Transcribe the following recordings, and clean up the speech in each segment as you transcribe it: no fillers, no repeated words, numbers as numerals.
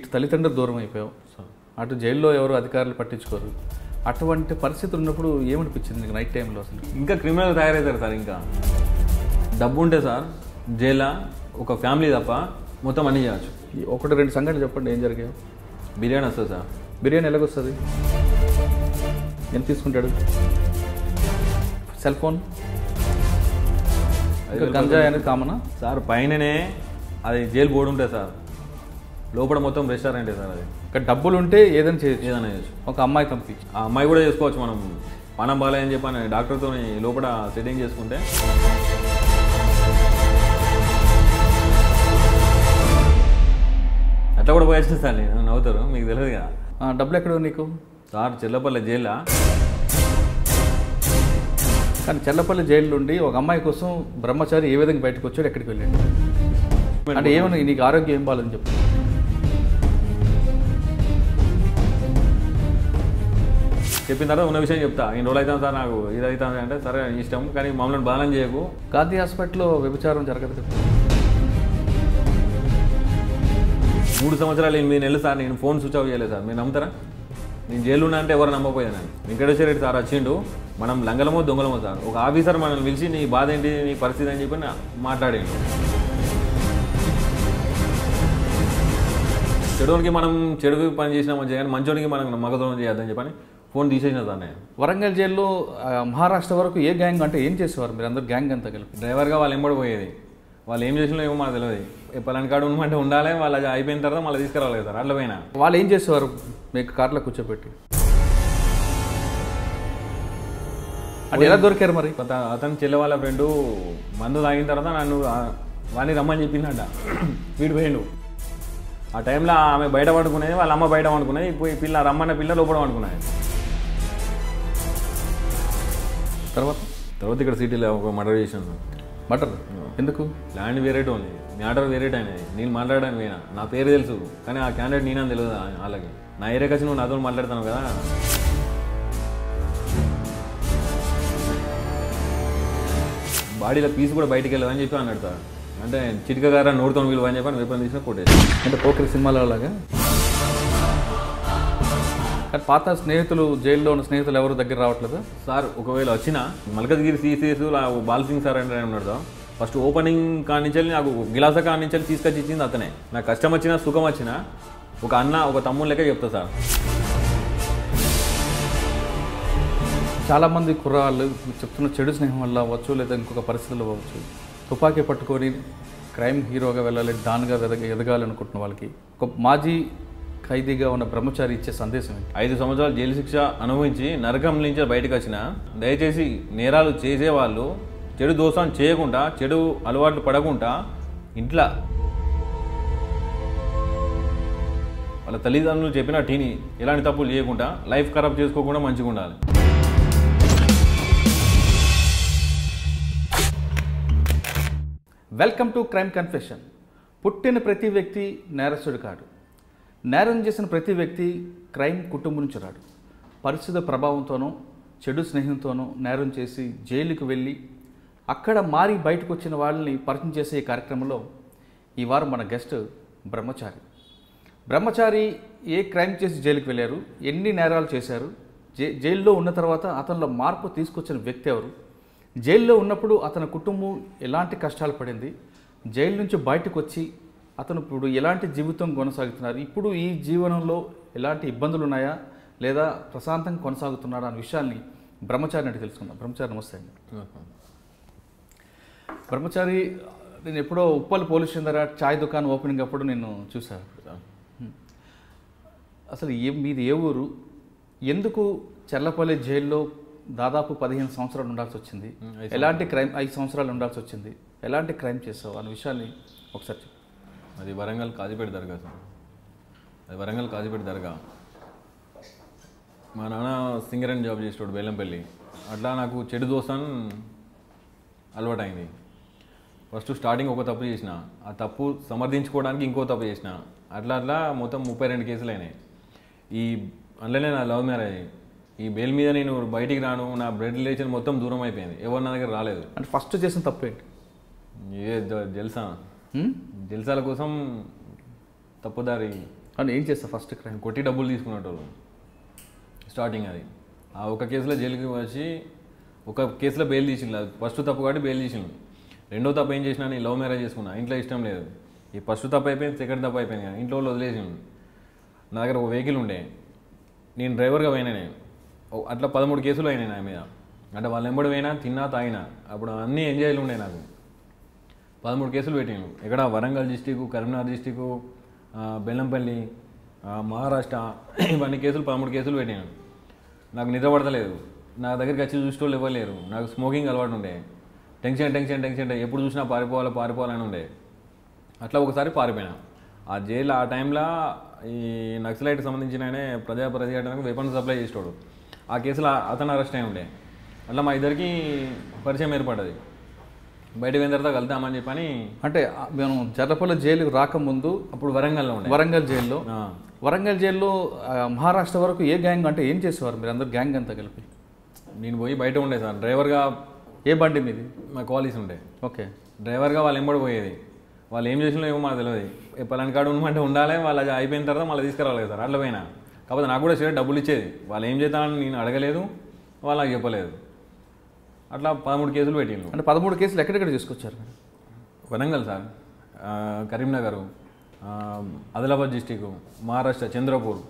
ఇటు తల్లిదండ్రులు దూరం అయిపోయావు, అటు జైల్లో ఎవరు అధికారులు పట్టించుకోరు. అటువంటి పరిస్థితులు ఉన్నప్పుడు ఏమనిపించింది నీకు నైట్ టైంలో? అసలు ఇంకా క్రిమినల్ తయారవుతారు సార్. ఇంకా డబ్బు ఉంటే సార్ జైల్లో ఒక ఫ్యామిలీ తప్ప మొత్తం అన్నీ చేయవచ్చు. ఒకటి రెండు సంఘటనలు చెప్పండి, ఏం జరిగాయి? బిర్యానీ వస్తుంది సార్. బిర్యానీ ఎలాగొస్తుంది? ఎంత తీసుకుంటాడు? సెల్ ఫోన్, గంజాయి అనేది కామనా సార్? పైననే అది జైలు బోర్డు ఉంటుంది సార్, లోపల మొత్తం రెస్టారెంటే సార్. అది ఇక్కడ డబ్బులు ఉంటే ఏదైనా చేయొచ్చు. ఏదైనా చేయొచ్చు. ఒక అమ్మాయి పంపించి ఆ అమ్మాయి కూడా చేసుకోవచ్చు. మనం పానం బాగాలేదని చెప్పని డాక్టర్తో లోపల సెట్టింగ్ చేసుకుంటే అట్లా కూడా పోయొచ్చు సార్. నేను నవ్వుతారు, మీకు తెలియదు కదా. డబ్బులు ఎక్కడ నీకు? సార్ చెల్లపల్లి జైల్లో. కానీ చెల్లపల్లి జైలు నుండి ఒక అమ్మాయి కోసం బ్రహ్మచారి ఏ విధంగా బయటకు వచ్చాడు, ఎక్కడికి వెళ్ళాడు? అంటే ఏమన్నా నీకు ఆరోగ్యం ఏం బాగాలని చెప్పు. చెప్పిన తర్వాత ఉన్న విషయం చెప్తా. ఇన్ని రోజులు అవుతాను సార్, నాకు ఇది అవుతుంది అంటే సరే ఇష్టం, కానీ మమ్మల్ని బాధనం చేయకు. గాంధీ హాస్పిటల్లో వ్యభిచారం జరగదు కదా? 3 సంవత్సరాలు 8 నెలలు సార్ నేను ఫోన్ స్విచ్ ఆఫ్ చేయలేదు సార్. మీరు నమ్ముతారా? నేను జైలు ఉన్నా అంటే ఎవరు నమ్మకపోయాను. వెంకటేశ్వర రెడ్డి సార్ వచ్చిండు, మనం లంగలమో దొంగలమో సార్. ఒక ఆఫీసర్ మనల్ని పిలిచి నీ బాధ ఏంటి, నీ పరిస్థితి అని చెప్పి మాట్లాడాడు. చెడునికి మనం చెడు పని చేసినా మంచిగా, కానీ మంచోనికి మనం మగదోనం చేయొద్దని చెప్పని ఫోన్ తీసేసిన సార్ నేను. వరంగల్ జైల్లో మహారాష్ట్ర వరకు ఏ గ్యాంగ్ అంటే ఏం చేసేవారు మీరు అందరు గ్యాంగ్ అంతా కలిపి? డ్రైవర్గా వాళ్ళు ఎంబడిపోయేది. వాళ్ళు ఏం చేసినా ఏమో మాకు తెలియదు. పలాని కాడు ఉండమంటే ఉండాలి, వాళ్ళు అయిపోయిన తర్వాత మళ్ళీ తీసుకురావాలి సార్. అట్లా పోయినా వాళ్ళు ఏం చేసేవారు మీకు కార్లో కూర్చోబెట్టి? అంటే ఎలా దొరికారు మరి? అతను చెల్లె వాళ్ళ ఫ్రెండు మందు తాగిన తర్వాత నన్ను వాడిని రమ్మని చెప్పిందంట. వీడు పోయిండు. ఆ టైంలో ఆమె బయట పడుకునేది, వాళ్ళ అమ్మ బయట పడుకునేది. పోయి పిల్ల రమ్మన్న పిల్ల లోపల పడుకునేది. తర్వాత ఇక్కడ సిటీలో ఒక మర్డర్ చేసాను. మర్డర్ ఎందుకు? ల్యాండ్ వేరేట్ ఉంది, మ్యాటర్ వేరేట్ అయినది. నేను మాట్లాడడానికి పోయినా, నా పేరు తెలుసు కానీ ఆ క్యాండిడేట్ నేనని తెలియదు వాళ్ళకి. నా ఏరియాకి వచ్చి నువ్వు నాతో మాట్లాడుతాను కదా. బాడీలో పీస్ కూడా బయటికి వెళ్ళదని చెప్పి అన్నాడు సార్. అంటే చిటిక గారా నోడుతో విలువ అని చెప్పి వెపన్ తీసుకుని కొట్టేది. అంటే పోకరి సినిమాలో లాగా. కానీ పాత స్నేహితులు, జైల్లో ఉన్న స్నేహితులు ఎవరు దగ్గర రావట్లేదు సార్? ఒకవేళ వచ్చినా మల్కజ్గిరి సీసీఎస్ బాల్సింగ్ సార్ అంటే ఉన్నాడు సార్. ఫస్ట్ ఓపెనింగ్ కానించి నాకు గిలాస కానించి తీసుకొచ్చి ఇచ్చింది అతనే. నాకు కష్టం వచ్చినా సుఖం వచ్చినా ఒక అన్న ఒక తమ్ముడు లెక్క చెప్తా సార్. చాలామంది కుర్రాళ్ళు చెప్తున్న చెడు స్నేహం వల్ల అవ్వచ్చు, లేదా ఇంకొక పరిస్థితుల్లో అవ్వచ్చు, తుపాకీ పట్టుకొని క్రైమ్ హీరోగా వెళ్ళాలి, డాన్గా ఎదగాలి అనుకుంటున్న వాళ్ళకి ఒక మాజీ ఖైదీగా ఉన్న బ్రహ్మచారి ఇచ్చే సందేశం ఏంటి? 5 సంవత్సరాలు జైలు శిక్ష అనుభవించి నరకం నుంచి బయటకు వచ్చిన దయచేసి నేరాలు చేసేవాళ్ళు చెడు దోషం చేయకుండా, చెడు అలవాట్లు పడకుండా ఇంట్లో వాళ్ళ తల్లిదండ్రులు చెప్పిన టీని ఎలాంటి తప్పులు చేయకుండా, లైఫ్ ఖరాబ్ చేసుకోకుండా మంచిగా ఉండాలి. Welcome to crime confession. పుట్టిన ప్రతి వ్యక్తి నేరస్తుడు కాడు. నేరం చేసిన ప్రతి వ్యక్తి క్రైమ్ కుటుంబం నుంచి రాడు. పరిస్థితుల ప్రభావంతోనో, చెడు స్నేహంతోనో నేరం చేసి జైలుకు వెళ్ళి అక్కడ మారి బయటకు వచ్చిన వాళ్ళని పరిచయం చేసే ఈ కార్యక్రమంలో ఈ వారం మన గెస్ట్ బ్రహ్మచారి. బ్రహ్మచారి ఏ క్రైమ్ చేసి జైలుకి వెళ్ళారు, ఎన్ని నేరాలు చేశారు, జైల్లో ఉన్న తర్వాత అతనిలో మార్పు తీసుకొచ్చిన వ్యక్తి ఎవరు, జైల్లో ఉన్నప్పుడు అతని కుటుంబం ఎలాంటి కష్టాలు పడింది, జైలు నుంచి బయటకు వచ్చి అతను ఇప్పుడు ఎలాంటి జీవితం కొనసాగుతున్నారు, ఇప్పుడు ఈ జీవనంలో ఎలాంటి ఇబ్బందులు ఉన్నాయా లేదా ప్రశాంతంగా కొనసాగుతున్నాడా అనే విషయాల్ని బ్రహ్మచారి అంటే తెలుసుకుందాం. బ్రహ్మచారి నమస్తే అండి. బ్రహ్మచారి, నేను ఎప్పుడో ఉప్పల్ పోలీస్ స్టేషన్ దగ్గర చాయ్ దుకాణం ఓపెనింగ్ అప్పుడు నేను చూశాను. అసలు మీది ఏ ఊరు, ఎందుకు చెర్లపల్లి జైల్లో దాదాపు 15 సంవత్సరాలు ఉండాల్సి వచ్చింది, ఎలాంటి క్రైమ్ 5 సంవత్సరాలు ఉండాల్సి వచ్చింది, ఎలాంటి క్రైమ్ చేస్తావు అనే విషయాన్ని ఒకసారి చెప్పు. అది వరంగల్ కాజీపేట దర్గా సార్. అది వరంగల్ కాజీపేట దర్గా. మా నాన్న సింగరేణి జాబ్ చేసేవాడు బెల్లంపల్లి. అట్లా నాకు చెడు దోస్తాన్ అలవాటైంది. ఫస్ట్ స్టార్టింగ్ ఒక తప్పు చేసిన, ఆ తప్పు సమర్థించుకోవడానికి ఇంకో తప్పు చేసిన, అట్లా మొత్తం 32 కేసులు అయినాయి. ఈ అందులోనే నా లవ్ మ్యారేజ్. ఈ బెయిల్ మీద నేను బయటికి రాను, నా బ్లడ్ రిలేషన్ మొత్తం దూరం అయిపోయింది, ఎవరు నా దగ్గర రాలేదు. అంటే ఫస్ట్ చేసిన తప్పు ఏంటి? జల్సా, జల్సాల కోసం తప్పుదారి. అని ఏం చేస్తా ఫస్ట్ క్రైమ్? కొట్టి డబ్బులు తీసుకునేటోళ్ళు స్టార్టింగ్. అది ఆ ఒక కేసులో జైలుకి వచ్చి ఒక కేసులో బెయిల్ తీసిండు. ఫస్ట్ తప్పు కాబట్టి బెయిల్ తీసిండు. రెండో తప్పు ఏం చేసినా నేను లవ్ మ్యారేజ్ చేసుకున్నా, ఇంట్లో ఇష్టం లేదు. ఈ ఫస్ట్ తప్పు అయిపోయింది, సెకండ్ తప్పు అయిపోయింది కానీ ఇంట్లో వాళ్ళు వదిలేసిండు. నా దగ్గర ఒక వెహికల్ ఉండే, నేను డ్రైవర్గా పోయినా. నేను అట్లా 13 కేసులు అయినాయి నా మీద. అంటే వాళ్ళు ఎంబడి పోయినా, తిన్నా, తాగినా. అప్పుడు అన్నీ ఎంజాయ్లు ఉండే నాకు. 13 కేసులు పెట్టాను. ఇక్కడ వరంగల్ డిస్టిక్, కరీంనగర్ డిస్టిక్, బెల్లంపల్లి, మహారాష్ట్ర, ఇవన్నీ కేసులు 13 కేసులు పెట్టాను. నాకు నిద్ర పడతలేదు. నా దగ్గరికి వచ్చి చూసేటోళ్ళు ఇవ్వలేరు. నాకు స్మోకింగ్ అలవాటు ఉండే. టెన్షన్ ఎప్పుడు చూసినా పారిపోవాలని ఉండే. అట్లా ఒకసారి పారిపోయినా. ఆ జైలు ఆ టైంలో ఈ నక్సలైట్కి సంబంధించిన ఆయనే ప్రజాపరిచయానికి వెపన్స్ సప్లై చేసేవాడు. ఆ కేసులో అతను అరెస్ట్ అయి ఉండే. అట్లా మా ఇద్దరికి పరిచయం ఏర్పడ్డది. బయటకు పోయిన తర్వాత కలుద్దామని చెప్పని. అంటే మేము జర్లపల్లి జైలుకి రాకముందు అప్పుడు వరంగల్లో ఉండే. వరంగల్ జైల్లో మహారాష్ట్ర వరకు ఏ గ్యాంగ్ అంటే ఏం చేసేవారు మీరు అందరు గ్యాంగ్ అంతా కలిపి? నేను పోయి బయట ఉండే సార్ డ్రైవర్గా. ఏ బండి మీది? మా కాలేజ్ ఉండే. ఓకే. డ్రైవర్గా వాళ్ళు ఎంబడి పోయేది. వాళ్ళు ఏం చేసినా ఏమో మాకు తెలియదు. పలాని కాడు ఉండమంటే ఉండాలి, వాళ్ళు అయిపోయిన తర్వాత మళ్ళీ తీసుకురావాలి సార్. అట్లా పోయినా. కాకపోతే నాకు కూడా సరే డబ్బులు ఇచ్చేది. వాళ్ళు ఏం చేద్దామని నేను అడగలేదు, వాళ్ళు నాకు చెప్పలేదు. అట్లా 13 కేసులు పెట్టిండు. అంటే 13 కేసులు ఎక్కడెక్కడ తీసుకొచ్చారు? వరంగల్ సార్, కరీంనగర్, ఆదిలాబాద్ డిస్టిక్, మహారాష్ట్ర, చంద్రపూర్,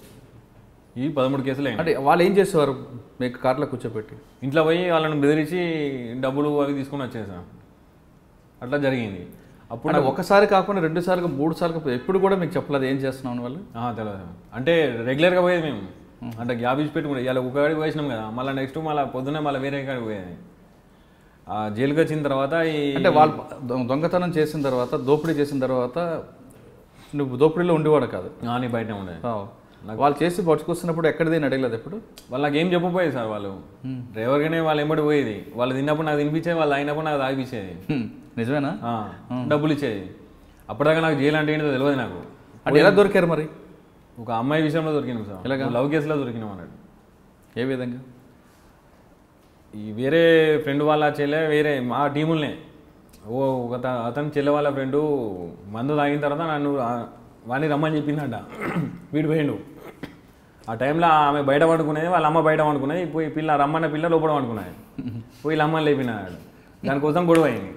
ఈ 13 కేసులు. అంటే వాళ్ళు ఏం చేసేవారు? మీకు కార్లో కూర్చోబెట్టి ఇంట్లో పోయి వాళ్ళని బెదిరించి డబ్బులు అవి తీసుకొని వచ్చేసాం. అట్లా జరిగింది. అప్పుడు ఒకసారి కాకుండా 2 సార్లు 3 సార్లు ఎప్పుడు కూడా మీకు చెప్పలేదు ఏం చేస్తున్నాం వాళ్ళు? తెలియదు. అంటే రెగ్యులర్గా పోయేది మేము. అంటే గ్యాప్ ఇచ్చి పెట్టుకుంటే ఇలా ఒక కాడికి పోసినాం కదా, మళ్ళీ నెక్స్ట్ మళ్ళీ పొద్దున్నే మళ్ళీ వేరే కాడికి పోయేది. జైలుకి వచ్చిన తర్వాత అంటే వాళ్ళు దొంగతనం చేసిన తర్వాత, దోపిడీ చేసిన తర్వాత నువ్వు దోపిడీలో ఉండేవాడు కాదు? నీ బయటనే ఉండేది. వాళ్ళు చేసి పట్టుకొస్తున్నప్పుడు ఎక్కడిదేని అడగలేదు ఎప్పుడు? వాళ్ళకి ఏం చెప్పపోయేది సార్. వాళ్ళు డ్రైవర్గానే వాళ్ళు ఎంబడి పోయేది. వాళ్ళు తిన్నప్పుడు నాకు తినిపించేది, వాళ్ళు అయినప్పుడు నాకు తాగిపించేది. నిజమేనా? డబ్బులు ఇచ్చేది. అప్పటిదాకా నాకు జైలు అంటే ఏంటో తెలియదు నాకు. అంటే ఎలా దొరికారు మరి? ఒక అమ్మాయి విషయంలో దొరికినాం సార్. ఇలాగ లవ్ కేసులో దొరికినాం అన్నాడు. ఏ విధంగా? ఈ వేరే ఫ్రెండ్ వాళ్ళ చెల్లె, వేరే మా టీములనే అతని చెల్లె వాళ్ళ ఫ్రెండు మందు తాగిన తర్వాత నన్ను వాడిని రమ్మని చెప్పిందంట. వీడు పోయిండు. ఆ టైంలో ఆమె బయట పడుకునేది, వాళ్ళ అమ్మ బయట పడుకునేది. పోయి రమ్మన్న పిల్ల లోపల పడుకున్నాయి. పోయి అమ్మని లేపినాడు. దానికోసం గొడవ అయింది.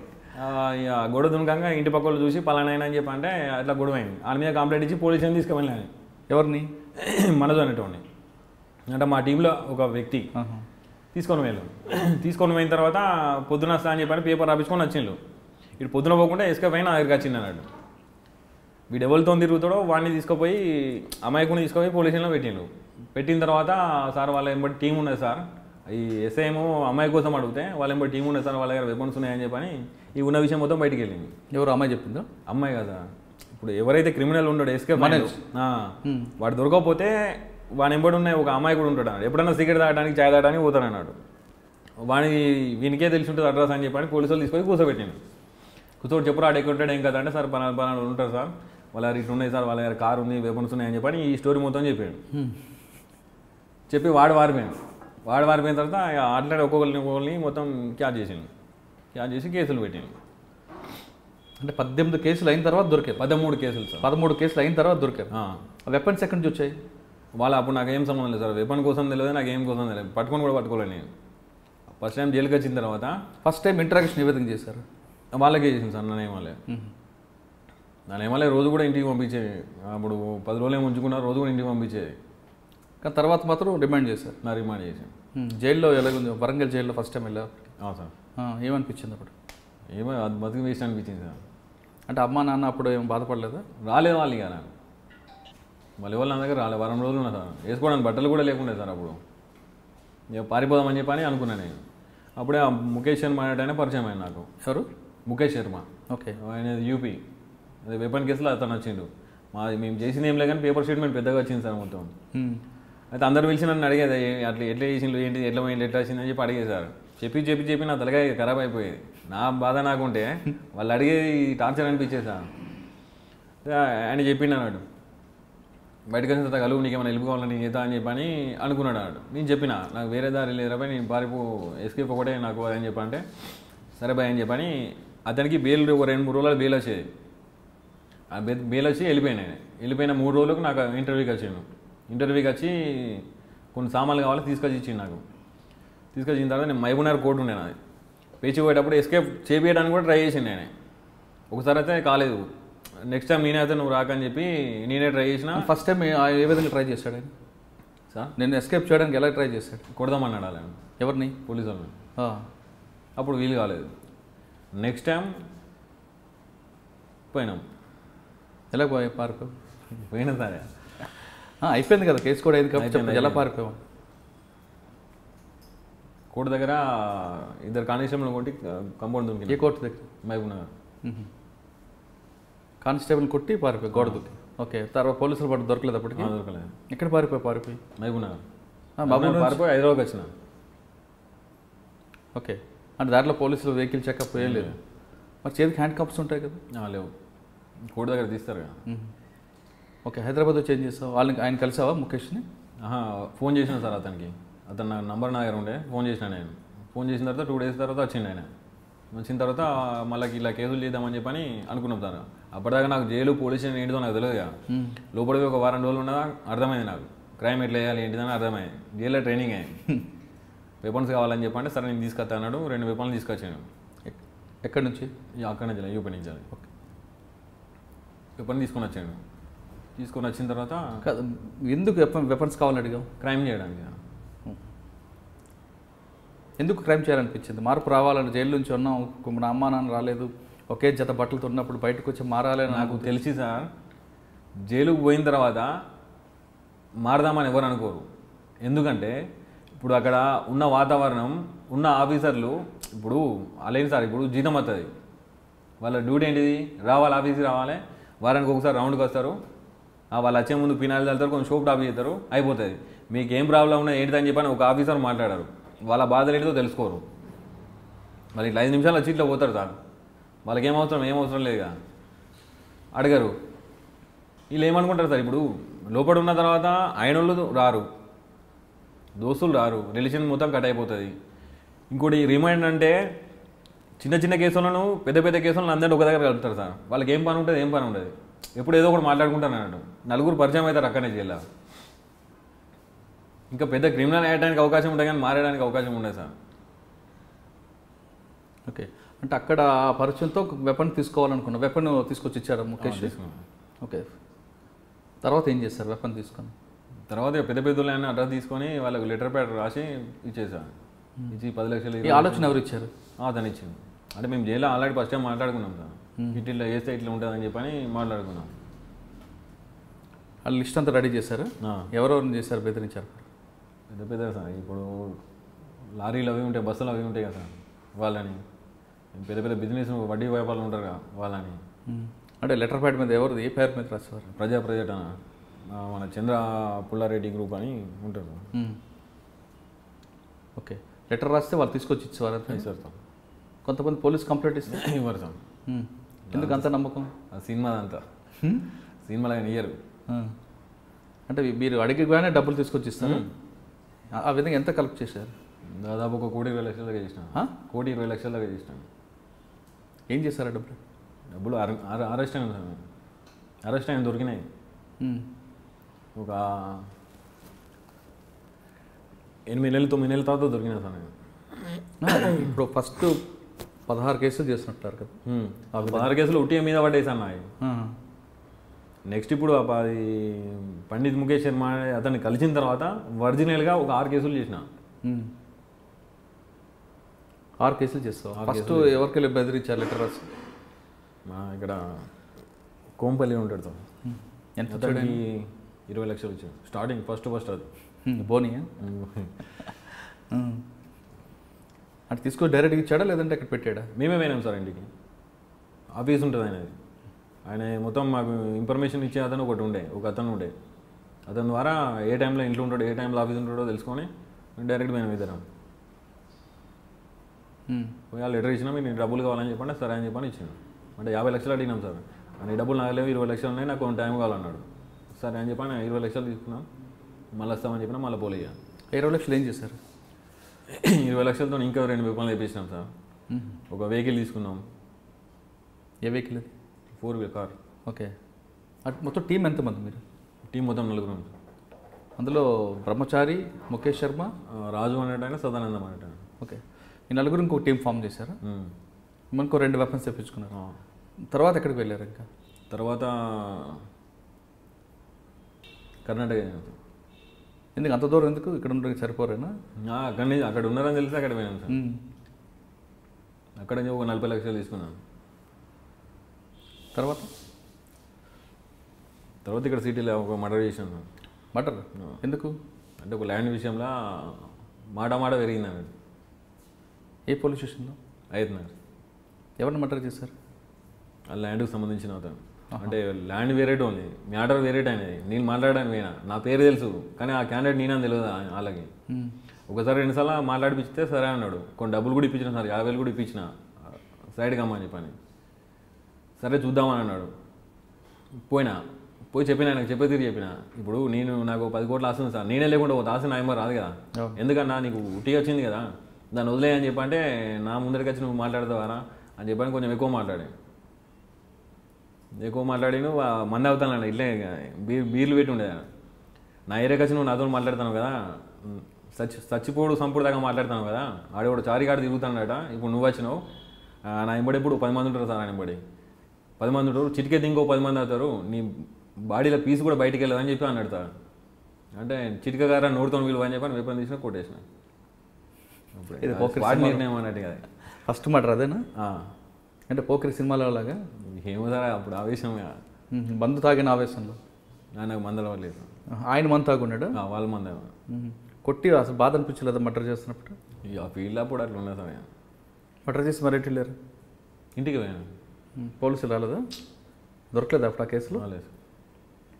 గొడవ దునకంగా ఇంటి పక్కలు చూసి పలానైనా అని చెప్పి అంటే అట్లా గొడవ అయింది. వాళ్ళ మీద కంప్లైంట్ ఇచ్చి పోలీస్ స్టేషన్ తీసుకువెళ్ళాను. ఎవరిని? మనదు అనేటోడిని. అంటే మా టీంలో ఒక వ్యక్తి తీసుకొని పోయిన తర్వాత పొద్దున వస్తా అని చెప్పి పేపర్ రాపించుకొని వచ్చిండు. ఇటు పొద్దున పోకుండా ఎస్కేప్ అయినా నా దగ్గరికి వచ్చింది అన్నాడు. వీడు ఎవరితో తిరుగుతాడో వాడిని తీసుకుపోయి అమాయకుని తీసుకుపోయి పోలీస్ స్టేషన్లో పెట్టిన తర్వాత సార్ వాళ్ళ ఎంబడి టీం ఉన్నది సార్, ఈ ఎస్ఐ ఏమో అమ్మాయి కోసం అడిగితే వాళ్ళ ఎంబడి టీం ఉన్నది సార్, వాళ్ళ దగ్గర వెపన్స్ ఉన్నాయని చెప్పని ఈ ఉన్న విషయం మొత్తం బయటికి వెళ్ళింది. ఎవరు అమ్మాయి చెప్పిందో? అమ్మాయి కదా. ఇప్పుడు ఎవరైతే క్రిమినల్ ఉన్నాడో ఎస్కేప్ వాడు దొరకకపోతే వాని ఎంబడి ఉన్న ఒక అమ్మాయి కూడా ఉంటాడు అన్నాడు. ఎప్పుడన్నా సిగరెట్ తాగడానికి, చాయ్ తాగడానికి పోతానన్నాడు. వీనికే తెలిసి ఉంటుంది అడ్రస్ అని చెప్పని పోలీసు వాళ్ళు తీసుకొని కూర్చోబెట్టిండు. కూర్చోటి చెప్పురా ఆడ ఎక్కడ ఉంటాడు ఏం కదా అంటే, సార్ పలానా ఉంటారు సార్, వాళ్ళ ఇట్లా ఉన్నాయి సార్, వాళ్ళ దగ్గర కారు ఉంది, వెపన్స్ ఉన్నాయి అని చెప్పని ఈ స్టోరీ మొత్తం చెప్పాడు. చెప్పి వాడు వారిపోయిన తర్వాత అట్లా ఒక్కొక్కరిని మొత్తం క్యాచ్ చేసి కేసులు పెట్టాను. అంటే 18 కేసులు అయిన తర్వాత దొరికారు? 13 కేసులు సార్. 13 కేసులు అయిన తర్వాత దొరికారు. వెపన్స్ ఎక్కడి నుంచి వచ్చాయి? వాళ్ళ అప్పుడు నాకు ఏం సంబంధం లేదు సార్. వెపన్ కోసం తెలియదు, నాకు ఏం కోసం తెలియదు. పట్టుకొని కూడా పట్టుకోలేదు నేను. ఫస్ట్ టైం జైలుకి వచ్చిన తర్వాత ఫస్ట్ టైం ఇంటరాక్షన్ ఏ విధంగా చేశారు? వాళ్ళకే చేసింది సార్. నన్నేమలే రోజు కూడా ఇంటికి పంపించేది. అప్పుడు 10 రోజులు ఏమి ఉంచుకున్నారు, రోజు కూడా ఇంటికి పంపించేది. కానీ తర్వాత మాత్రం డిమాండ్ చేశారు? నా రిమాండ్ చేశాను. జైల్లో ఎలాగుంది? వరంగల్ జైల్లో ఫస్ట్ టైం వెళ్ళారు సార్. ఏమనిపించింది అప్పుడు? ఏమో అది బతికి వేస్ట్ అనిపించింది సార్. అంటే అమ్మా నాన్న అప్పుడు ఏం బాధపడలేదా? రాలేదు వాళ్ళు. ఇక నాకు మళ్ళీ వాళ్ళు నా దగ్గర రాలేదు. వారం రోజులు ఉన్నా సార్. వేసుకోవడానికి బట్టలు కూడా లేకుండే సార్. అప్పుడు ఇక పారిపోదామని చెప్పని అనుకున్నాను నేను. అప్పుడే ఆ ముఖేష్ శర్మ అనేటైనా పరిచయం అయింది నాకు. ఎవరు? ముఖేష్ శర్మ. ఓకే. ఆయన యూపీ. అదే వెపన్ కేసులో అతను వచ్చిండు. మేము చేసింది ఏం లేదు కానీ పేపర్ స్టేట్మెంట్ పెద్దగా వచ్చింది సార్ మొత్తం. అయితే అందరు పిలిచి నన్ను అడిగేది, అట్లా ఎట్లా చేసిండు, ఏంటి, ఎట్లా పోయింది, ఎట్లా వచ్చిందని చెప్పి అడిగేశారు. చెప్పి నా తలకాయ ఖరాబ్ అయిపోయేది. నా బాధ నాకుంటే వాళ్ళు అడిగేది టార్చర్ అనిపించేది సార్. ఆయన చెప్పిండు అన్నాడు, బయటకు వచ్చిన తర్వాత కలుగు, నీకేమైనా హెల్ప్ కావాలని నేను చేద్దా అని చెప్పని అనుకున్నాడు అన్నాడు. నేను చెప్పిన నాకు వేరే దారి లేదు రాబాయి, నేను ఎస్కేప్ ఒకటే నాకు అని చెప్పంటే సరే బాయ్ అని చెప్పని అతనికి బెయిల్ 2-3 రోజులు బెయిల్ వచ్చేది. ఆ బెయిల్ వచ్చి వెళ్ళిపోయినా. వెళ్ళిపోయిన 3 రోజులకు నాకు ఇంటర్వ్యూకి వచ్చాను. ఇంటర్వ్యూకి వచ్చి కొన్ని సామాన్లు కావాలి తీసుకొచ్చి ఇచ్చింది నాకు. తీసుకొచ్చిన తర్వాత నేను మహబూబ్నగర్ కోర్టు ఉండే నాది. పేచి పోయేటప్పుడు ఎస్కేప్ చేపించడానికి కూడా ట్రై చేసింది నేనే. ఒకసారి అయితే కాలేదు. నెక్స్ట్ టైం నేనే అయితే నువ్వు రాకని చెప్పి నేనే ట్రై చేసిన. ఫస్ట్ టైం ఏ విధంగా ట్రై చేశాడు ఆయన? సార్ నేను ఎస్కేప్ చేయడానికి ఎలా ట్రై చేశాడు? కొడదామన్నాడు అలా. ఎవరిని? పోలీసు వాళ్ళని. అప్పుడు వీలు కాలేదు. నెక్స్ట్ టైం పోయినాం. ఎలా పారిపోయావు? పోయినా సరే అయిపోయింది కదా, కేసు కూడా అయింది కాబట్టి ఎలా పారిపోయావు? కోర్టు దగ్గర 2 కానిస్టేబుల్ కొట్టి కంపౌండ్ దుంకి. ఏ కోర్టు దగ్గర? మహబూబ్నగర్. కానిస్టేబుల్ కొట్టి పారిపోయి గోడ దుక్కి. ఓకే, తర్వాత పోలీసులు పట్టు దొరకలేదు అప్పటికి? దొరకలేదు. ఎక్కడ పారిపోయి? మహబూబ్నగర్ పారిపోయి హైదరాబాద్కి వచ్చిన. ఓకే, అంటే దాంట్లో పోలీసులు వెహికల్ చెకప్ వేయలేదు. మరి చేతికి హ్యాండ్ కప్స్ ఉంటాయి కదా? లేవు, కోర్టు దగ్గర తీస్తారు కదా. ఓకే, హైదరాబాద్ వచ్చి ఏం చేస్తావు? ఆయన కలిసావా ముఖేష్ని? ఫోన్ చేసిన సార్ అతనికి. అతను నా నంబర్ నా దగ్గర ఉండే. ఫోన్ చేసిన నేను. ఫోన్ చేసిన తర్వాత 2 days తర్వాత వచ్చిండు ఆయన. వచ్చిన తర్వాత మళ్ళీ ఇలా కేసులు చేద్దామని చెప్పని అనుకున్నాం సార్. అప్పటిదాకా నాకు జైలు పోలీస్ స్టేషన్ ఏంటిదో నాకు తెలియదు. లోపలికి ఒక వారం రోజులు ఉన్నదా అర్థమైంది నాకు. క్రైమ్ ఎట్లా వేయాలి ఏంటిదని అర్థమైంది. జైల్లో ట్రైనింగ్ అయ్యింది. వెపన్స్ కావాలని చెప్పంటే సరే నేను తీసుకొస్తా అన్నాడు. 2 వెపన్లు తీసుకొచ్చాను. ఎక్కడి నుంచి? అక్కడి నుంచి యూపీ నుంచి. అది ఓకే, వెపన్ తీసుకొని వచ్చాను. తీసుకొని వచ్చిన తర్వాత ఎందుకు వెపన్స్ కావాలని అడిగావు? క్రైమ్ చేయడానికి. ఎందుకు క్రైమ్ చేయాలనిపించింది? మార్పు రావాలని, జైలు నుంచి ఉన్నాం, నా అమ్మా నాన్న రాలేదు, ఒకే జత బట్టలతో ఉన్నప్పుడు బయటకు వచ్చి మారాలని నాకు తెలిసి సార్. జైలుకు పోయిన తర్వాత మారదామని ఎవరు అనుకోరు. ఎందుకంటే ఇప్పుడు అక్కడ ఉన్న వాతావరణం, ఉన్న ఆఫీసర్లు ఇప్పుడు అలాగే సార్. ఇప్పుడు జీతం వస్తుంది, వాళ్ళ డ్యూటీ ఏంటిది? రావాలి, ఆఫీస్కి రావాలి, వారానికి ఒకసారి రౌండ్కి వస్తారు. వాళ్ళు వచ్చే ముందు పినాయిలు చల్లుతారు, కొంచెం సోప్ టాప్ చేస్తారు, అయిపోతుంది. మీకు ఏం ప్రాబ్లం ఉన్నా ఏంటిదని చెప్పని ఒక ఆఫీసర్ మాట్లాడారు. వాళ్ళ బాధలు ఏంటిదో తెలుసుకోరు. మరి ఇట్లా 5 నిమిషాలు వచ్చి ఇట్లా పోతారు సార్. వాళ్ళకి ఏం అవసరం లేదుగా, అడగరు. వీళ్ళు ఏమనుకుంటారు సార్? ఇప్పుడు లోపల ఉన్న తర్వాత ఆయనోళ్ళు రారు, దోస్తులు రారు, రిలేషన్ మొత్తం కట్ అయిపోతుంది. ఇంకోటి రిమైండ్ అంటే చిన్న చిన్న కేసులను పెద్ద కేసులను అందరినీ ఒక దగ్గర కలుపుతారు సార్. వాళ్ళకి ఏం పని ఉంటుంది? ఎప్పుడు ఏదో ఒకటి మాట్లాడుకుంటాను అన్నట్టు. 4 పరిచయం అవుతారు అక్కడనే జైల్లో. ఇంకా పెద్ద క్రిమినల్ అయ్యడానికి అవకాశం ఉంటుంది కానీ మారడానికి అవకాశం ఉండదు సార్. ఓకే, అంటే అక్కడ పరిచయంతో వెపన్ తీసుకోవాలనుకున్నా. వెపన్ తీసుకొచ్చి ఇచ్చారు ముఖేష్? ఓకే, తర్వాత ఏం చేస్తారు? వెపన్ తీసుకొని తర్వాత పెద్ద అడ్రస్ తీసుకొని వాళ్ళకి లెటర్ ప్యాడ్ రాసి ఇచ్చేసాను. ఇచ్చి 10 లక్షలు. ఈ ఆలోచన ఎవరు ఇచ్చారు? అతను ఇచ్చింది. అంటే మేము జైల్లో ఆల్రెడీ ఫస్ట్ టైం మాట్లాడుకున్నాం సార్. ఇట్లా చేస్తే ఇట్లా ఉంటుందని చెప్పని మాట్లాడుకున్నాం. వాళ్ళు లిస్ట్ అంతా రెడీ చేశారు. ఎవరెవరిని చేశారు, బెదిరించారు? పెద్ద సార్. ఇప్పుడు లారీలు అవి ఉంటాయి, బస్సులు అవి ఉంటాయి కదా సార్, వాళ్ళని. పెద్ద బిజినెస్ వడ్డీ వ్యాపారాలు ఉంటారు కదా వాళ్ళని. అంటే లెటర్ ప్యాడ్ మీద ఎవరు, ఏ పేరు మీద రాసేవారు? ప్రజెక్ట్ మన చంద్ర పుల్లారెడ్డి గ్రూప్ అని ఉంటారు. ఓకే, లెటర్ రాస్తే వాళ్ళు తీసుకొచ్చి ఇచ్చేవారు సార్. కొంతమంది పోలీస్ కంప్లైంట్ ఇస్తే ఇవ్వరు సార్. ఎందుకు అంత నమ్మకం? సినిమాదంతా సినిమాలో ఇయ్యరు. అంటే మీరు అడిగిగానే డబ్బులు తీసుకొచ్చి ఇస్తారు. ఆ విధంగా ఎంత కలెక్ట్ చేశారు? దాదాపు 1,20,00,000 దాకా చేసినాను. 1,20,00,000 దాకా చేసినాను. ఏం చేశారు డబ్బులు? అరెస్ట్ అయింది సార్. అరెస్ట్ అయిన దొరికినాయి. ఒక 8 నెలలు 9 నెలల తర్వాత దొరికినా సార్ నేను. ఇప్పుడు ఫస్ట్ 16 కేసులు చేస్తున్నట్టారు కదా? 16 కేసులు ఉట్టిగా మీద పడేసాను అవి. నెక్స్ట్ ఇప్పుడు అది పండిత్ ముఖేష్ శర్మ అతన్ని కలిసిన తర్వాత ఒరిజినల్గా ఒక 6 కేసులు చేసిన. 6 కేసులు చేస్తావు? ఫస్ట్ ఎవరికెళ్ళి బెదిరించారు లెటర్ రాసి? ఇక్కడ కోంపల్లి ఉంటాడు సార్. ఎంత? 20 లక్షలు వచ్చాడు స్టార్టింగ్. ఫస్ట్ అది బోనియా? అంటే తీసుకొని డైరెక్ట్గా ఇచ్చాడా లేదంటే అక్కడ పెట్టాడా? మేమే పోయినాం సార్ ఇంటికి. ఆఫీస్ ఉంటుంది ఆయన మొత్తం మాకు ఇన్ఫర్మేషన్ ఇచ్చే అతను ఒక అతను ఉండే. అతని ద్వారా ఏ టైంలో ఇంట్లో ఉంటాడో ఏ టైంలో ఆఫీస్ ఉంటాడో తెలుసుకొని డైరెక్ట్ మేము ఇద్దరం పోయి లెటర్ ఇచ్చినా మీకు డబ్బులు కావాలని చెప్పండి. సరే అని చెప్పని ఇచ్చాను. అంటే 50 లక్షలు అడిగినాం సార్. అని డబ్బులు నాకు లేవు, 20 లక్షలు ఉన్నాయి, నాకు కొంచెం టైం కావాలన్నాడు. సరే అని చెప్పని 20 లక్షలు తీసుకున్నాం. మళ్ళీ వస్తామని చెప్పినా మళ్ళీ పోలే. 20 లక్షలు ఏం చేశారు? 20 లక్షలతో ఇంకా 2 వెహికల్ తెప్పించినాం సార్. ఒక వెహికల్ తీసుకున్నాం. ఏ వెహికల్ అది? 4 వీలర్ కార్. ఓకే. మొత్తం టీం ఎంతమంది మీరు? టీం మొత్తం 4 ఉంది. అందులో బ్రహ్మచారి, ముఖేష్ శర్మ, రాజు అనేటైనా సదానందం అనేటైనా. ఓకే. ఈ నలుగురు ఇంకో టీం ఫామ్ చేశారా? మనకు 2 వెపన్స్ తెప్పించుకున్నారు. తర్వాత ఎక్కడికి వెళ్ళారు? ఇంకా తర్వాత కర్ణాటక. ఎందుకు అంత దూరం? ఎందుకు ఇక్కడ ఉండడానికి సరిపోరేనా? అక్కడ ఉన్నారని తెలిసి అక్కడ పోయినాం సార్. అక్కడ ఒక 40 లక్షలు తీసుకున్నాను. తర్వాత ఇక్కడ సిటీలో ఒక మర్డర్ చేశాను. మర్డర్ ఎందుకు? అంటే ఒక ల్యాండ్ విషయంలో మాట పెరిగింది అన్నట్టు. ఏ పోలీస్ స్టేషన్లో? అవుతున్నారు. ఎవరిని మర్డర్ చేశారు? ఆ ల్యాండ్కి సంబంధించిన అతను. అంటే ల్యాండ్ వేరేట్ ఉంది, మ్యాటర్ వేరేట్ అనేది. నేను మాట్లాడడానికి పోయినా, నా పేరు తెలుసు, కానీ ఆ క్యాండిడేట్ నేనని తెలియదు వాళ్ళకి. ఒకసారి 2 సార్లు మాట్లాడిపిస్తే సరే అన్నాడు. కొన్ని డబ్బులు కూడా ఇప్పించిన సార్, 50,000 కూడా ఇప్పించిన సైడ్ కమ్మని చెప్పని. సరే చూద్దామని అన్నాడు. పోయి చెప్పిన, ఆయనకు చెప్పేది చెప్పిన. ఇప్పుడు నాకు 10 కోట్ల ఆశ ఉంది సార్, నేనే లేకుండా ఒక ఆశ నాయమో రాదు కదా. ఎందుకన్నా నీకు ఉట్టి వచ్చింది కదా, దాన్ని వదిలేయని చెప్పంటే నా ముందరికి వచ్చి నువ్వు మాట్లాడతావారా అని చెప్పని కొంచెం ఎక్కువ మాట్లాడి నువ్వు మంది అవుతాను ఇట్లే బీర్లు పెట్టి ఉండే. నా ఏరియాకి వచ్చి నువ్వు నాతో మాట్లాడుతావు కదా, చచ్చిపోడు సంపుడు దాకా మాట్లాడుతావు కదా. ఆడేవాడు చారికాడు తిరుగుతాడట. ఇప్పుడు నువ్వు వచ్చినావు, నా ఎంబడి ఇప్పుడు 10 మంది ఉంటారు సార్. ఆయన ఎంబడి 10 మంది ఉంటారు, చిటికెత్తి ఇంకో 10 మంది అవుతారు, నీ బాడీలో పీస్ కూడా బయటికి వెళ్ళదని చెప్పి అన్నాడు. చిటిక చిటికగారా నోడుతో విలువ అని చెప్పని వెపన్ తీసుకుని కొట్టేసిన. నిర్ణయం అన్నట్టు కదా. ఫస్ట్ మర్డర్ అదేనా? అంటే పోకరి సినిమాలో లాగా ఏమో సార్, అప్పుడు ఆవేశంగా మందు తాగిన ఆవేశంలో. నాకు మందల లేదు. ఆయన మందు తాగున్నాడు, వాళ్ళ మంద. కొట్టి అసలు బాధ అనిపించలేదు మర్డర్ చేస్తున్నప్పుడు? ఆ ఫీల్డ్ అప్పుడు అట్లా ఉండదు సార్. మర్డర్ చేసి మరి ఎటు లేరు? ఇంటికి పోయాను. పోలీసులు రాలేదా? దొరకలేదు అప్పుడు ఆ కేసులో? లేదు.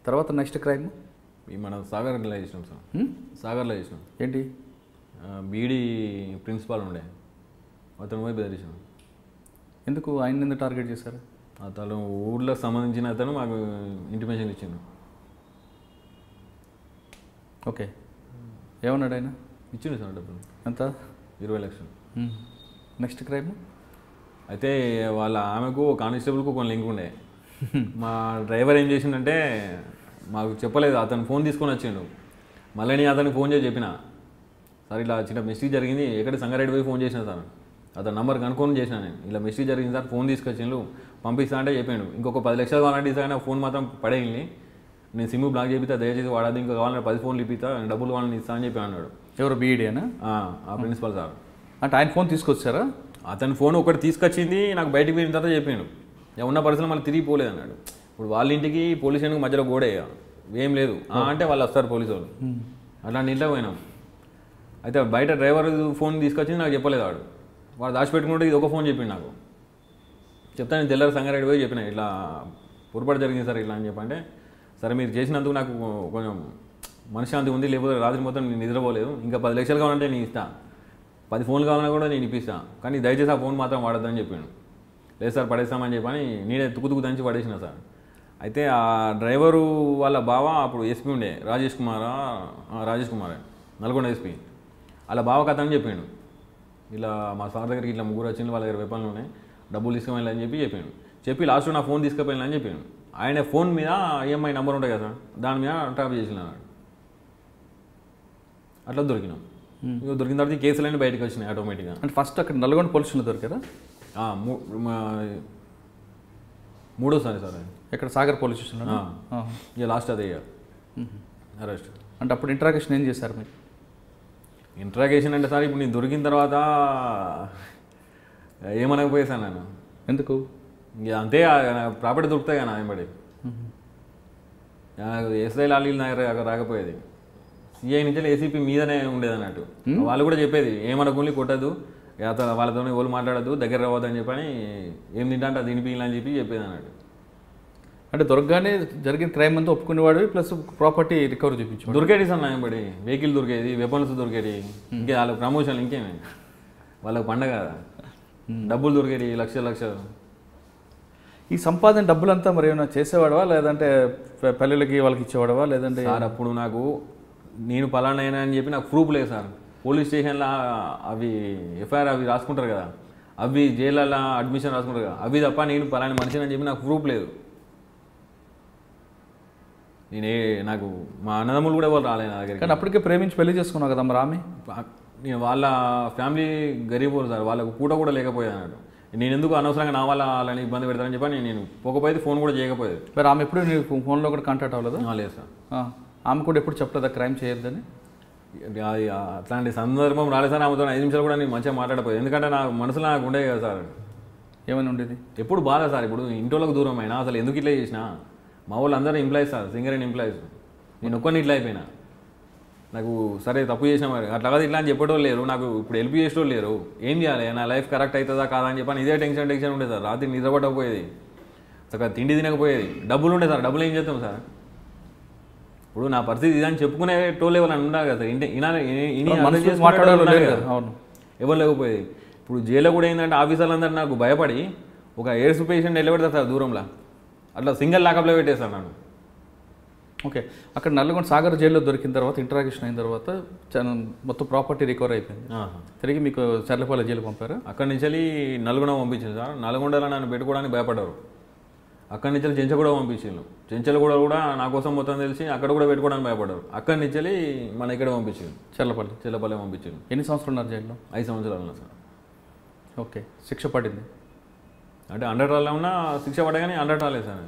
తర్వాత నెక్స్ట్ క్రైమ్ మనం సాగర్లో చేసినాం సార్. సాగర్లో చేసినాం. ఏంటి? బీడీ ప్రిన్సిపాల్ ఉండే, అతను పోయి బెదిరించాం. ఎందుకు ఆయన ఎందుకు టార్గెట్ చేశారు? అతను ఊళ్ళో సంబంధించిన అతను మాకు ఇంటిమేషన్ ఇచ్చిండు. ఓకే. ఏమన్నాడు ఆయన? ఇచ్చిండు సార్ డబ్బులు. ఎంత? 20 లక్షలు. నెక్స్ట్ క్రైమ్ అయితే వాళ్ళ ఆమెకు కానిస్టేబుల్కు కొన్ని లింక్ ఉండే. మా డ్రైవర్ ఏం చేసిండంటే మాకు చెప్పలేదు, అతను ఫోన్ తీసుకొని వచ్చిండు. మళ్ళీ నేను అతనికి ఫోన్ చేసి చెప్పిన, సార్ ఇలా చిన్న మిస్టేక్ జరిగింది, ఎక్కడ సంగారెడ్డి పోయి ఫోన్ చేసిన సార్, అతను నెంబర్ కనుక్కొని చేసిన నేను, ఇలా మిస్టేక్ జరిగింది సార్, ఫోన్ తీసుకొచ్చిండు, పంపిస్తా అంటే చెప్పాడు. ఇంకొక 10 లక్షలు కావాలంటే ఇస్తాను, ఫోన్ మాత్రం పడేయండి, నేను సిమ్ బ్లాక్ చేపిస్తా, దయచేసి వాడదు, ఇంకా కావాలంటే 10 ఫోన్లు ఇప్పిస్తా, డబ్బులు కావాలని ఇస్తా అని చెప్పి అన్నాడు. ఎవరు? బీఈడీనా? ఆ ప్రిన్సిపల్ సార్. అంటే ఆయన ఫోన్ తీసుకొచ్చారా? అతని ఫోన్ ఒకటి తీసుకొచ్చింది, నాకు బయటికి పోయిన తర్వాత చెప్పాడు. ఉన్న పరిస్థితులు మళ్ళీ తిరిగి పోలేదు అన్నాడు. ఇప్పుడు వాళ్ళ ఇంటికి పోలీస్ స్టేషన్కి మధ్యలో గోడే ఏం లేదు అంటే వాళ్ళు వస్తారు పోలీసు వాళ్ళు. అట్లాంటి ఇంట్లో పోయినాం. అయితే బయట డ్రైవర్ ఫోన్ తీసుకొచ్చింది, నాకు చెప్పలేదు. వాడు దాచిపెట్టుకుంటే ఇది ఒక ఫోన్ చెప్పిండు నాకు. చెప్తా నేను తెల్లారి సంగారెడ్డి పోయి చెప్పిన, ఇట్లా పొరపాటు జరిగింది సార్ ఇట్లా అని చెప్పంటే, సరే మీరు చేసినందుకు నాకు కొంచెం మనశ్శాంతి ఉంది, లేకపోతే రాత్రి మొత్తం నేను నిద్రపోలేదు, ఇంకా 10 లక్షలు కావాలంటే నేను ఇస్తా, 10 ఫోన్లు కావాలన్నా కూడా నేను ఇప్పిస్తాను, కానీ దయచేసి ఆ ఫోన్ మాత్రం వాడద్దని చెప్పాను. లేదు సార్ పడేస్తామని చెప్పని నేనే తుక్కు దంచి పడేసిన సార్. అయితే ఆ డ్రైవరు వాళ్ళ బావ అప్పుడు ఎస్పీ ఉండే, రాజేష్ కుమార్ నల్గొండ ఎస్పీ, వాళ్ళ బావ కథ అని చెప్పాడు. ఇలా మా సార్ దగ్గరికి ఇట్లా 3 వచ్చింది, వాళ్ళ దగ్గర వెపన్లు ఉన్నాయి, డబ్బులు తీసుకుపోయినా అని చెప్పి లాస్ట్లో నా ఫోన్ తీసుకుపోయినా అని చెప్పాను. ఆయన ఫోన్ మీద ఈఎంఐ నెంబర్ ఉంటుంది కదా సార్, దాని మీద ట్రాప్ చేసిన. అట్లా దొరికినాం. దొరికిన తర్వాత కేసులన్నీ బయటకు వచ్చినాయి ఆటోమేటిక్గా. అంటే ఫస్ట్ అక్కడ నల్గొండ పోలీసులు దొరికారా? మూడోసారి సార్. ఇక్కడ సాగర్ పోలీస్ స్టేషన్ ఇక లాస్ట్ అదే అరెస్ట్. అంటే అప్పుడు ఇంట్రాగేషన్ ఏం చేశారు మీరు? ఇంట్రాగేషన్ అంటే సార్, ఇప్పుడు నేను దొరికిన తర్వాత ఏమనకపోయేసాను నేను. ఎందుకు? ఇక అంతే, ప్రాపర్టీ దొరుకుతాయి కదా వెంబడి. ఎస్ఐ లాలీలు నాకు రాకపోయేది, సిఐ నుంచి ఏసీపీ మీదనే ఉండేది అన్నట్టు. వాళ్ళు కూడా చెప్పేది ఏమనకుండా కొట్టద్దు, వాళ్ళతో ఎవరు మాట్లాడద్దు, దగ్గర రావద్దు అని చెప్పని, ఏం తింటా అంటే తినిపించాలని చెప్పేది అన్నట్టు. అంటే దొరకగానే జరిగిన క్రైమ్ అంతా ఒప్పుకునేవాడు, ప్లస్ ప్రాపర్టీ రికవర్ చూపించు. దొరికేది సార్ నాయంబడి, వెహికల్ దొరికేది, వెపన్స్ దొరికేది, ఇంకా వాళ్ళకి ప్రమోషన్ ఇంకేమే, వాళ్ళకి పండగ డబ్బులు దొరికేది లక్షలు. ఈ సంపాదన డబ్బులంతా మరి ఏమైనా చేసేవాడవా, లేదంటే పల్లెలకి వాళ్ళకి ఇచ్చేవాడవా, లేదంటే? సార్ అప్పుడు నాకు నేను పలానా అయినా అని చెప్పి నాకు ప్రూఫ్ లేదు సార్. పోలీస్ స్టేషన్లో అవి ఎఫ్ఐఆర్ అవి రాసుకుంటారు కదా, అవి జైళ్ళలో అడ్మిషన్ రాసుకుంటారు కదా, అవి తప్ప నేను పలానా మనిషిని అని చెప్పి నాకు ప్రూఫ్ లేదు. నాకు మా అన్నదమ్ములు కూడా ఎవరు రాలేదు నా దగ్గరికి. కానీ అప్పటికే ప్రేమించి పెళ్లి చేసుకున్నావు కదా మరి ఆమె. నేను వాళ్ళ ఫ్యామిలీ గరీబ్ సార్, వాళ్ళకు పూట కూడా లేకపోయేది అన్నట్టు. నేను ఎందుకు అనవసరంగా నా వల్ల వాళ్ళని ఇబ్బంది పెడతానని చెప్పి నేను పోకపోయేది, ఫోన్ కూడా చేయకపోయేది. మరి ఆమె ఎప్పుడు నీకు ఫోన్లో కూడా కాంటాక్ట్ అవ్వలేదు? లేదు సార్. ఆమె కూడా ఎప్పుడు చెప్పలేదా క్రైమ్ చేయొద్దని? అది అట్లాంటి సందర్భం రాలేదు సార్. ఆమెతో 5 నిమిషాలు కూడా నేను మంచిగా మాట్లాడపోయేది, ఎందుకంటే నా మనసులో నాకు ఉండేది కదా సార్. ఏమైనా ఉండేది? ఎప్పుడు బాధ సార్. ఇప్పుడు ఇంట్లోకి దూరం అయినా అసలు ఎందుకు ఇట్లా చేసినా, మా వాళ్ళు అందరూ employees sir, singer and employees. నేను ఒక్కరిని ఇట్లా అయిపోయినా. నాకు సరే తప్పు చేసినా మరి అట్లా కాదు ఇట్లా అని చెప్పేటోళ్ళు లేరు, నాకు ఇప్పుడు హెల్ప్ చేసేటోళ్ళు లేరు. ఏం చేయాలి, నా లైఫ్ కరెక్ట్ అవుతుందా కాదా అని చెప్పని ఇదే టెన్షన్ ఉండేది సార్. రాత్రి నిద్రపట్టకపోయేది, చక్కగా తిండి తినకపోయేది. డబ్బులు ఉండే సార్, డబ్బులు ఏం చేస్తాం సార్. ఇప్పుడు నా పరిస్థితి ఇదని చెప్పుకునే టోళ్ళు ఎవరైనా ఉండాలి కదా సార్. ఎవరు లేకపోయేది. ఇప్పుడు జైల్లో కూడా ఏంటంటే ఆఫీసర్లందరూ నాకు భయపడి ఒక ఎయిడ్స్ పేషెంట్ నిలబెడతారు సార్ దూరంలో, అట్లా సింగిల్ లాకప్లో పెట్టేశారు నన్ను. ఓకే, అక్కడ నల్లగొండ సాగర్ జైల్లో దొరికిన తర్వాత ఇంటరాక్షన్ అయిన తర్వాత మొత్తం ప్రాపర్టీ రికవర్ అయిపోయింది. తిరిగి మీకు చర్లపల్లి జైలు పంపారు. అక్కడి నుంచి నల్గొండ పంపించింది సార్. నల్గొండలో నన్ను పెట్టుకోవడానికి భయపడ్డారు. అక్కడి నుంచి చెంచగూడ పంపించిండు. చెంచలగూడ కూడా నా కోసం మొత్తం తెలిసి అక్కడ కూడా పెట్టుకోవడానికి భయపడ్డారు. అక్కడి నుంచి మన ఇక్కడ పంపించింది, చెల్లపల్లి పంపించింది. ఎన్ని సంవత్సరాలు ఉన్నారు జైల్లో? 5 సంవత్సరాలు ఉన్నా సార్. ఓకే, శిక్ష పడింది అంటే 100 రాళ్ళలో ఉన్నా శిక్ష పడ్డా కానీ 100 రాలేదు సార్.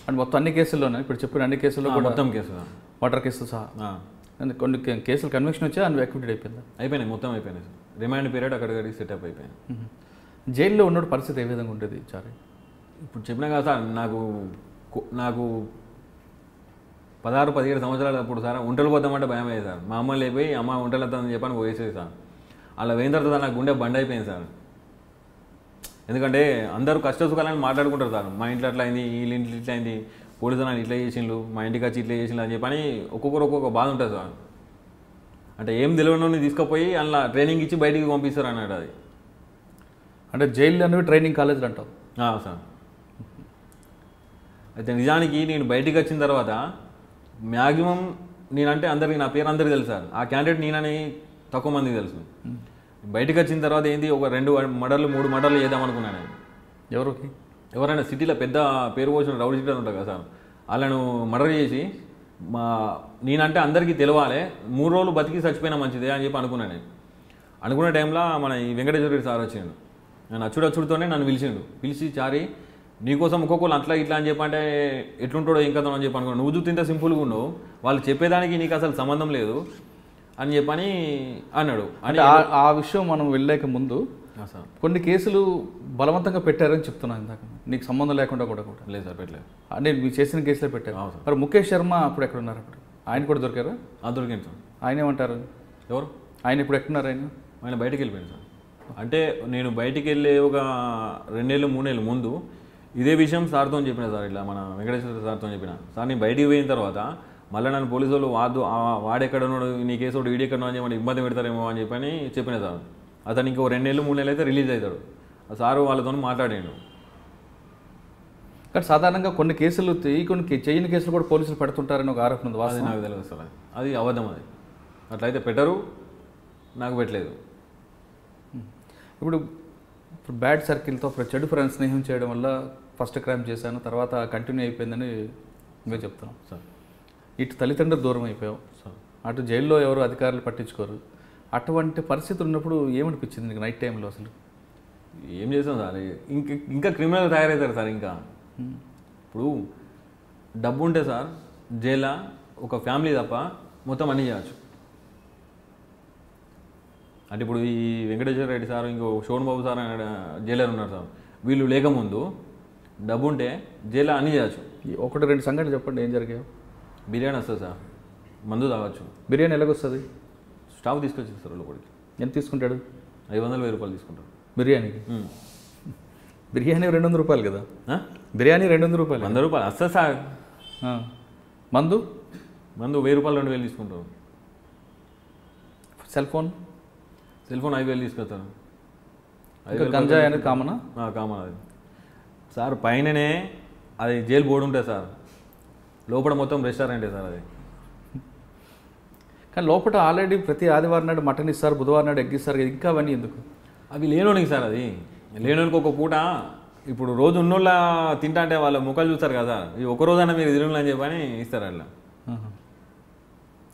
అంటే మొత్తం అన్ని కేసుల్లోనే ఇప్పుడు చెప్పిన అన్ని కేసుల్లో కూడా మొత్తం కేసు మర్డర్ కేసు సహా కొన్ని కేసులు కన్విక్షన్ వచ్చి అన్ని ఎక్విటెడ్ అయిపోయిందా? అయిపోయినాయి, మొత్తం అయిపోయినాయి సార్. రిమాండ్ పీరియడ్ అక్కడికి సెటప్ అయిపోయింది. జైల్లో ఉన్న పరిస్థితి ఏ విధంగా ఉంటుంది చారి? ఇప్పుడు చెప్పినా కదా సార్, నాకు 16-17 సంవత్సరాలు అప్పుడు సార్ ఒంటలు పోతామంటే భయం అయ్యేది సార్. మా అమ్మ లేపోయి అమ్మ ఒంటలు వద్దామని చెప్పని పోయేసేది సార్. అలా పోయిన తర్వాత నాకు గుండె బండ్ అయిపోయింది సార్. ఎందుకంటే అందరూ కష్ట సుఖాలని మాట్లాడుకుంటారు సార్. మా ఇంట్లో అట్లా అయింది, వీళ్ళ ఇంట్లో ఇట్లా అయింది, పోలీసులు నన్ను ఇట్లా చేసిండ్రు, మా ఇంటికి వచ్చి ఇట్లా చేసిండ్రు అని చెప్పని ఒక్కొక్కరు ఒక్కొక్క బాధ ఉంటుంది సార్. అంటే ఏం తెలియని తీసుకుపోయి అలా ట్రైనింగ్ ఇచ్చి బయటికి పంపిస్తారు అన్నట్టు. అది అంటే జైలు అనేవి ట్రైనింగ్ కాలేజీలు అంటావు సార్. అయితే నిజానికి నేను బయటికి వచ్చిన తర్వాత మ్యాక్సిమం నేనంటే అందరికీ నా పేరు అందరికీ తెలుసు సార్. ఆ క్యాండిడేట్ నేనని తక్కువ మందికి తెలుసు. బయటకు వచ్చిన తర్వాత ఏంది ఒక 2 మర్డర్లు 3 మర్డర్లు చేద్దామనుకున్నాను నేను. ఎవరైనా సిటీలో పెద్ద పేరు పోసిన రౌడీ షీటర్ ఉంటారు కదా సార్, వాళ్ళను మర్డర్ చేసి నేనంటే అందరికీ తెలవాలి, 3 రోజులు బతికి చచ్చిపోయినా మంచిదే అని చెప్పి అనుకున్నాను నేను. అనుకున్న టైంలో మన ఈ వెంకటేశ్వర రెడ్డి సార్ వచ్చిండు. నేను అచ్చుడచ్చుడితోనే నన్ను పిలిచి చారి నీకోసం ఒక్కొక్కరు అట్లా ఇట్లా అని చెప్పంటే ఎట్లుంటాడో ఇంకా అని చెప్పి అనుకున్నాను. నువ్వు చూస్తే సింపుల్గా ఉండవు, వాళ్ళు చెప్పేదానికి నీకు అసలు సంబంధం లేదు అని చెప్పని అన్నాడు. అంటే ఆ విషయం మనం వెళ్ళలేక ముందు కొన్ని కేసులు బలవంతంగా పెట్టారని చెప్తున్నాను ఇందాక, నీకు సంబంధం లేకుండా కూడా. లేదు సార్, పెట్టలేదు. అంటే మీరు చేసిన కేసులే పెట్టారు. మరి ముఖేష్ శర్మ అప్పుడు ఎక్కడ ఉన్నారు? అప్పుడు ఆయన కూడా దొరికారా? దొరికింది సార్. ఆయన ఏమంటారు? ఎవరు ఆయన ఇప్పుడు ఎక్కడున్నారు? ఆయన బయటికి వెళ్ళిపోయింది సార్. అంటే నేను బయటికి వెళ్ళే ఒక 2 నెలలు 3 నెలలు ముందు ఇదే విషయం సార్తో చెప్పిన సార్. ఇట్లా మన వెంకటేశ్వర సార్తో చెప్పిన సార్, నేను బయటికి పోయిన తర్వాత మళ్ళీ నన్ను పోలీసు వాళ్ళు వాడెక్కడున్నాడు, నీ కేసు ఒకటి వీడెక్కడో అని చెప్పి ఇబ్బంది పెడతారేమో అని చెప్పని చెప్పిన సార్. అతను ఇంకో 2 నెలలు 3 నెలలు అయితే రిలీజ్ అవుతాడు. ఆ సారు వాళ్ళతో మాట్లాడాడు. కానీ సాధారణంగా కొన్ని కేసులు కొన్ని చేయని కేసులు కూడా పోలీసులు పెడుతుంటారని ఒక ఆరోపణ ఉంది. అది నాకు తెలియదు సార్, అది అబద్ధం. అది అట్లయితే పెట్టరు, నాకు పెట్టలేదు. ఇప్పుడు బ్యాడ్ సర్కిల్తో చెడు ఫ్రెండ్స్ స్నేహం చేయడం వల్ల ఫస్ట్ క్రైమ్ చేశాను, తర్వాత కంటిన్యూ అయిపోయిందని మేము చెప్తున్నాం సార్. ఇటు తల్లిదండ్రులు దూరం అయిపోయావు సార్, అటు జైల్లో ఎవరు అధికారులు పట్టించుకోరు. అటువంటి పరిస్థితులు ఉన్నప్పుడు ఏమనిపించింది నీకు నైట్ టైంలో? అసలు ఏం చేస్తాం సార్, ఇంకా క్రిమినల్ తయారవుతారు సార్. ఇంకా ఇప్పుడు డబ్బు ఉంటే సార్ జైల్లో ఒక ఫ్యామిలీ తప్ప మొత్తం అన్నీ చేయవచ్చు. అంటే ఇప్పుడు ఈ వెంకటేశ్వర రెడ్డి సార్, ఇంకో శోభన్ బాబు సార్ జైలర్ ఉన్నారు సార్. వీళ్ళు లేకముందు డబ్బు ఉంటే జైల్లో అన్నీ చేయవచ్చు. 1-2 సంఘటనలు చెప్పండి, ఏం జరిగాయో? బిర్యానీ వస్తుంది సార్, మందు తాగొచ్చు. బిర్యానీ ఎలాగొస్తుంది? స్టాఫ్ తీసుకొచ్చేస్తారు లోపలికి. ఎంత తీసుకుంటాడు? 500-1000 రూపాయలు తీసుకుంటారు బిర్యానీకి. బిర్యానీ 200 రూపాయలు కదా? బిర్యానీ 200 రూపాయలు. 100 రూపాయలు వస్తుంది సార్. మందు 1000 రూపాయలు 2000 తీసుకుంటారు. సెల్ ఫోన్ 5000 తీసుకొస్తారు. గంజాయి అనేది కామనా? కామన్ అది సార్. పైననే అది జైలు బోర్డు ఉంటుంది సార్, లోపల మొత్తం రెస్టారెంటే సార్ అది. కానీ లోపల ఆల్రెడీ ప్రతి ఆదివారం నాడు మటన్ ఇస్తారు, బుధవారం నాడు ఎగ్ ఇస్తారు, ఇంకా అవన్నీ ఎందుకు? అవి లేనోనికి సార్. అది లేనోనికి ఒక పూట. ఇప్పుడు రోజు ఉన్నోళ్ళ తింటా అంటే వాళ్ళ ముఖాలు చూస్తారు కదా, ఈ ఒక రోజైనా మీరు తిరుగులు అని చెప్పని ఇస్తారు అట్లా. ఆహా.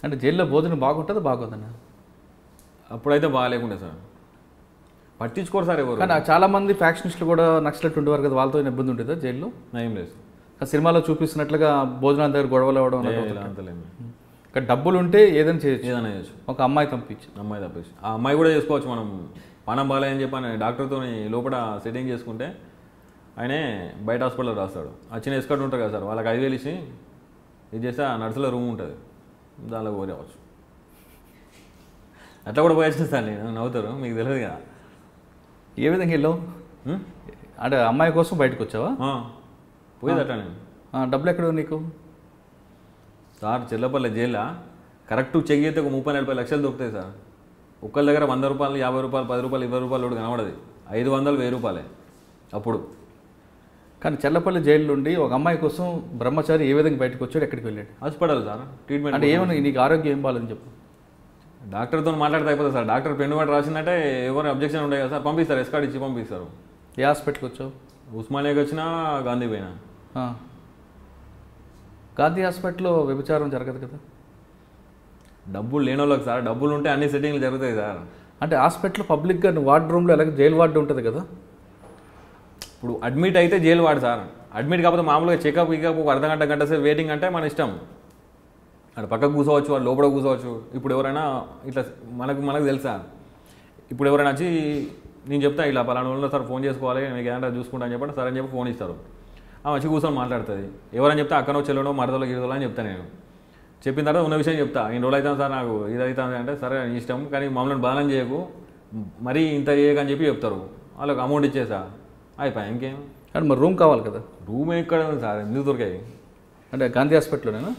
అంటే జైల్లో భోజనం బాగుంటుందా బాగోదన్నా? అప్పుడైతే బాగాలేకుండే సార్, పట్టించుకోరు సార్ ఎవరు. కానీ చాలామంది ఫ్యాక్షనిస్టులు కూడా నక్సలెట్ ఉండేవారు కదా, వాళ్ళతో ఏమైనా ఇబ్బంది ఉంటుందా జైల్లో? ఏం లేదు సార్. కానీ సినిమాలో చూపిస్తున్నట్లుగా భోజనాల దగ్గర గొడవలు అవ్వడం అంతలేదు. కానీ డబ్బులు ఉంటే ఏదైనా చేయొచ్చు. ఏదైనా చేయొచ్చు. ఒక అమ్మాయి పంపించి అమ్మాయి తప్పేసి ఆ అమ్మాయి కూడా చేసుకోవచ్చు. మనం పానం బాగాలేదని చెప్పని డాక్టర్తో లోపల సెట్టింగ్ చేసుకుంటే ఆయనే బయట హాస్పిటల్లో రాస్తాడు. ఆ చిన్న ఎస్కట్ ఉంటారు కదా సార్, వాళ్ళకి 5,000 ఇచ్చి ఇది చేస్తే ఆ నర్సులో రూమ్ ఉంటుంది, దానిలో పోరేవచ్చు. అట్లా కూడా పోయొచ్చు సార్. నేను నవ్వుతారు, మీకు తెలియదు కదా. ఏ విధంగా వెళ్ళావు? అంటే అమ్మాయి కోసం బయటకు వచ్చావా? పోయేది అట్లా నేను. డబ్బులు ఎక్కడ నీకు? సార్ చెల్లపల్లి జైల్లో కరెక్ట్ చెక్ చేస్తే ఒక 30-40 లక్షలు దొరుకుతాయి సార్. ఒక్కరి దగ్గర 100 రూపాయలు, 50 రూపాయలు, 10 రూపాయలు, 20 రూపాయలు కూడా కనబడదు. 500, 1000 రూపాయలే అప్పుడు. కానీ చెల్లపల్లి జైలు నుండి ఒక అమ్మాయి కోసం బ్రహ్మచారి ఏ విధంగా బయటకు వచ్చాడు, ఎక్కడికి వెళ్ళాడు? Hospital sir treatment. అంటే ఏమన్నా నీకు ఆరోగ్యం ఏం బాగాలని చెప్పు. డాక్టర్తో మాట్లాడితే అయిపోతుంది సార్. డాక్టర్ పెన్ను వాటి రాసిందంటే ఎవరు అబ్జెక్షన్ ఉండే కదా సార్, పంపిస్తారు, ఎస్కార్డ్ ఇచ్చి పంపిస్తారు. ఏ హాస్పిటల్కి వచ్చావు? ఉస్మానియాకి వచ్చినా, గాంధీ పోయినా. గాంధీ హాస్పిటల్లో వ్యభిచారం జరగదు కదా? డబ్బులు లేని వాళ్ళకి సార్, డబ్బులు ఉంటే అన్ని సెట్టింగ్లు జరుగుతాయి సార్. అంటే హాస్పిటల్ పబ్లిక్గా వార్డ్ రూమ్లో అలాగే జైలు వార్డు ఉంటుంది కదా? ఇప్పుడు అడ్మిట్ అయితే జైలు వాడు సార్. అడ్మిట్ కాకపోతే మామూలుగా చెకప్ ఒక అర్ధగంట, గంట సేపు వెయిటింగ్ అంటే మన ఇష్టం. అక్కడ పక్కకు కూర్చోవచ్చు, వాళ్ళు లోపల కూర్చోవచ్చు. ఇప్పుడు ఎవరైనా ఇట్లా మనకు తెలుసా, ఇప్పుడు ఎవరైనా వచ్చి నేను చెప్తా ఇలా పలానా వాళ్ళు సార్ ఫోన్ చేసుకోవాలి, మీకు ఏదైనా చూసుకుంటా అని చెప్పండి, సరే అని చెప్పి ఫోన్ ఇస్తారు. వచ్చి కూర్చొని మాట్లాడుతుంది. ఎవరని చెప్తే అక్కనో చెల్లడో మరదలో గిరదలో అని చెప్తాను నేను. చెప్పిన తర్వాత ఉన్న విషయం చెప్తా, ఇన్ని రోజులు అవుతాను సార్ నాకు ఇది అవుతుంది అంటే, సరే ఇష్టం కానీ మమ్మల్ని బాధం చేయకు, మరీ ఇంత చేయకని చెప్పి చెప్తారు. వాళ్ళకి అమౌంట్ ఇచ్చేసా అయిపోయా, ఇంకేం. కానీ మరి రూమ్ కావాలి కదా? రూమ్ ఎక్కడ ఉంది సార్, ఎందుకు దొరికాయి? అంటే గాంధీ హాస్పిటల్లోనేనా,